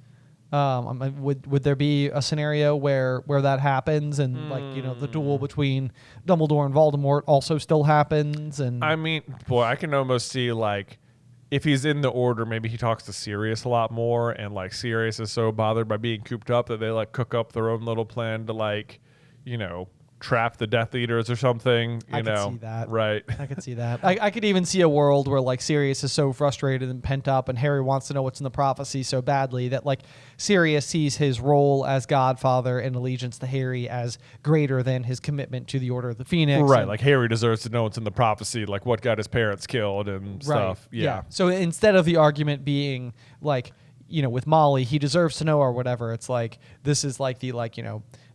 Would there be a scenario where that happens and like the duel between Dumbledore and Voldemort also still happens? And I mean, boy, I can almost see like if he's in the order, maybe he talks to Sirius a lot more, and like Sirius is so bothered by being cooped up that they like cook up their own little plan to like trap the Death Eaters or something. I could see that. Right. I could see that. I could even see a world where like Sirius is so frustrated and pent up and Harry wants to know what's in the prophecy so badly that like Sirius sees his role as Godfather and allegiance to Harry as greater than his commitment to the Order of the Phoenix. Right. Like Harry deserves to know what's in the prophecy, like what got his parents killed and stuff. Yeah. So instead of the argument being like, with Molly, he deserves to know or whatever, it's like, this is like the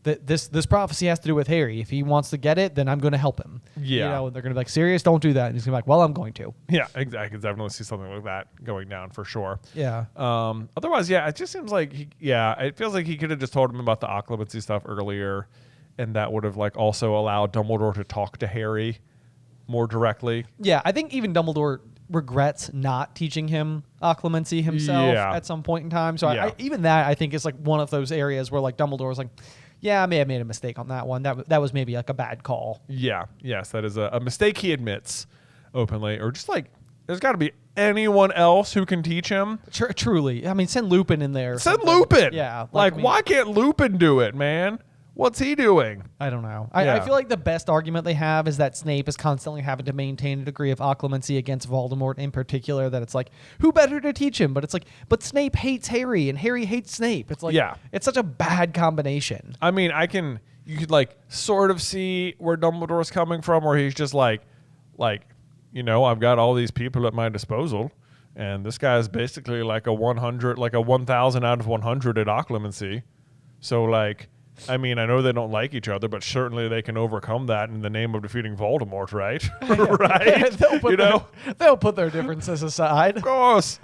this prophecy has to do with Harry. If he wants to get it, then I'm going to help him. Yeah. And they're going to be like, Sirius, don't do that. And he's going to be like, well, I'm going to. Yeah, exactly. I could definitely see something like that going down for sure. Yeah. Otherwise, it just seems like, it feels like he could have just told him about the occlumency stuff earlier, and that would have like also allowed Dumbledore to talk to Harry more directly. Yeah, I think even Dumbledore regrets not teaching him occlumency himself at some point in time. So even that, I think, is like one of those areas where like Dumbledore's like, I may have made a mistake on that one. That was maybe like a bad call. Yeah. Yes, that is a mistake he admits openly. Or just like, there's got to be anyone else who can teach him. Truly. I mean, send Lupin in there. Send Lupin. Yeah. Why can't Lupin do it, man? What's he doing? I don't know. I feel like the best argument they have is that Snape is constantly having to maintain a degree of occlumency against Voldemort in particular, that it's like, who better to teach him? But it's like, but Snape hates Harry and Harry hates Snape. It's like, it's such a bad combination. I mean, you could like sort of see where Dumbledore's coming from, where he's just like, I've got all these people at my disposal, and this guy's basically like a 100, like a 1,000 out of 100 at occlumency. So like, I mean, I know they don't like each other, but certainly they can overcome that in the name of defeating Voldemort, right? Right? They'll put their differences aside. Of course.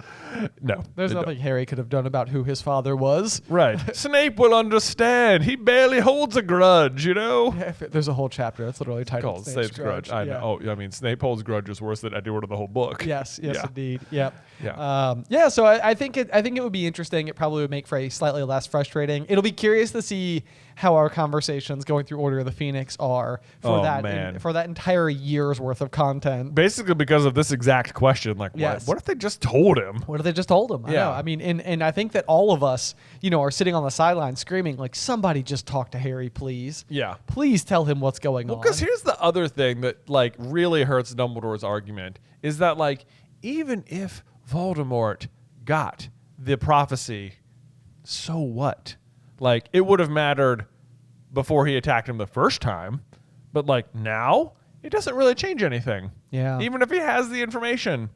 No. There's nothing Harry could have done about who his father was. Right. Snape will understand. He barely holds a grudge, Yeah, there's a whole chapter that's literally titled Snape's grudge. I know. Oh, I mean, Snape holds grudges worse than Edward of the whole book. Yes, indeed. Yep. Yeah. So I think it would be interesting. It probably would make for a slightly less frustrating. It'll be curious to see how our conversations going through Order of the Phoenix are for that entire year's worth of content. Basically, because of this exact question, like, what if they just told him? What if they just told him? I know. I mean, and I think that all of us, are sitting on the sideline screaming, like, somebody just talk to Harry, please. Yeah. Please tell him what's going on. Because here's the other thing that, like, really hurts Dumbledore's argument is that, like, even if Voldemort got the prophecy, so what? Like, it would have mattered before he attacked him the first time, but like now, it doesn't really change anything. Yeah. Even if he has the information,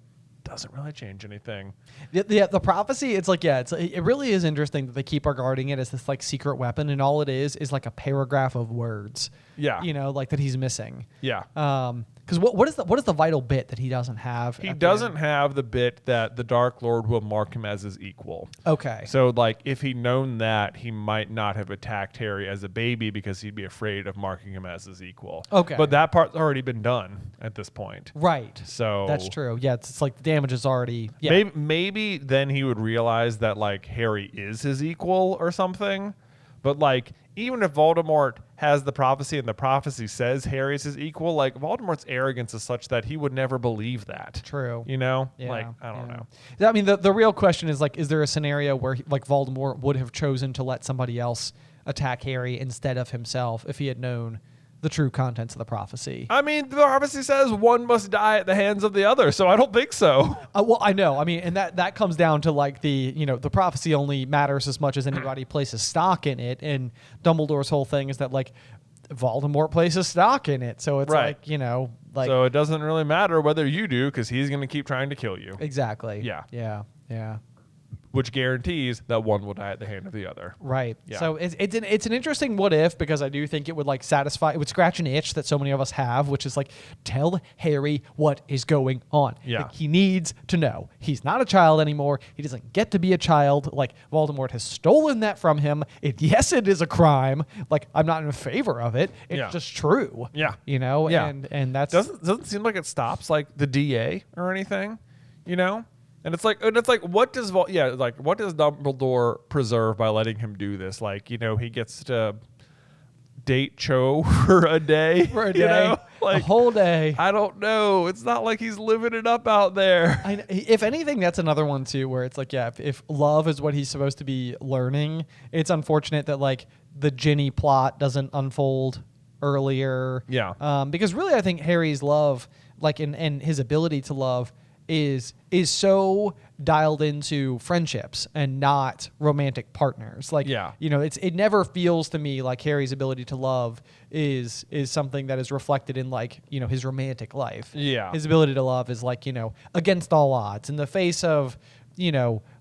doesn't really change anything. The prophecy, it's like, it really is interesting that they keep regarding it as this like secret weapon, and all it is like a paragraph of words. Yeah. Like that he's missing. Yeah. Because what is the vital bit that he doesn't have? He doesn't have the bit that the Dark Lord will mark him as his equal. Okay. So, like, if he'd known that, he might not have attacked Harry as a baby because he'd be afraid of marking him as his equal. Okay. But that part's already been done at this point. Right. So that's true. Yeah, it's like the damage is already. Yeah. Maybe then he would realize that, like, Harry is his equal or something. But, like, even if Voldemort has the prophecy and the prophecy says Harry's his equal, like, Voldemort's arrogance is such that he would never believe that. True. You know? Yeah, like, I don't know. I mean, the real question is, like, is there a scenario where, like, Voldemort would have chosen to let somebody else attack Harry instead of himself if he had known the true contents of the prophecy? I mean, the prophecy says one must die at the hands of the other, so I don't think so. Well, I know. I mean, and that comes down to, like, the prophecy only matters as much as anybody places stock in it, and Dumbledore's whole thing is that, like, Voldemort places stock in it, so it's right. like, so it doesn't really matter whether you do, because he's going to keep trying to kill you. Exactly. Yeah. Which guarantees that one will die at the hand of the other. Right. Yeah. So it's an interesting what if, because I do think it would like satisfy, it would scratch an itch that so many of us have, which is like, tell Harry what is going on. Yeah. Like, he needs to know. He's not a child anymore. He doesn't get to be a child. Like, Voldemort has stolen that from him. Yes, it is a crime. Like, I'm not in favor of it. It's just true. Yeah. Yeah. And that's doesn't seem like it stops like the DA or anything, And it's like what does Dumbledore preserve by letting him do this? Like, he gets to date Cho for a day. For a day. Like, a whole day. I don't know. It's not like he's living it up out there. If anything, that's another one too, where it's like, if love is what he's supposed to be learning, it's unfortunate that like the Ginny plot doesn't unfold earlier. Yeah. Because really, I think Harry's love, like, and his ability to love is so dialed into friendships and not romantic partners. Like, it never feels to me like Harry's ability to love is something that is reflected in, like, his romantic life. Yeah. His ability to love is like, against all odds, in the face of,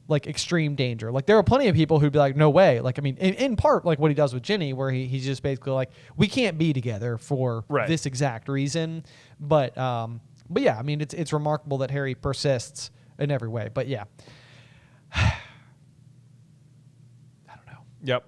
like, extreme danger. Like, there are plenty of people who'd be like, no way. Like, I mean, in part, like what he does with Ginny, where he's just basically like, we can't be together for this exact reason. But yeah, I mean, it's remarkable that Harry persists in every way. But yeah, I don't know. Yep.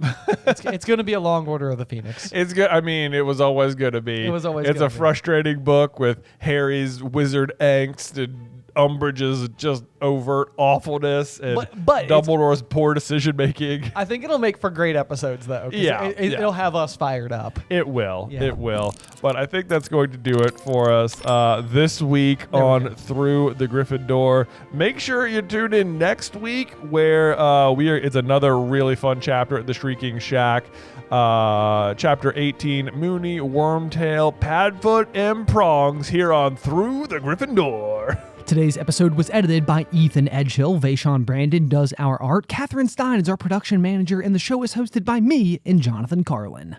It's going to be a long Order of the Phoenix. It's good. I mean, it was always going to be. It was always. It's a frustrating book with Harry's wizard angst and Umbridge's just overt awfulness and but Dumbledore's poor decision making. I think it'll make for great episodes, though. It'll have us fired up. It will. Yeah. It will. But I think that's going to do it for us this week on Through the Griffin Door. Make sure you tune in next week, where it's another really fun chapter at the Shrieking Shack. Chapter 18, Moony, Wormtail, Padfoot, and Prongs, here on Through the Griffin Door. Today's episode was edited by Ethan Edghill. Vaishon Brandon does our art. Catherine Stein is our production manager, and the show is hosted by me and Jonathan Carlin.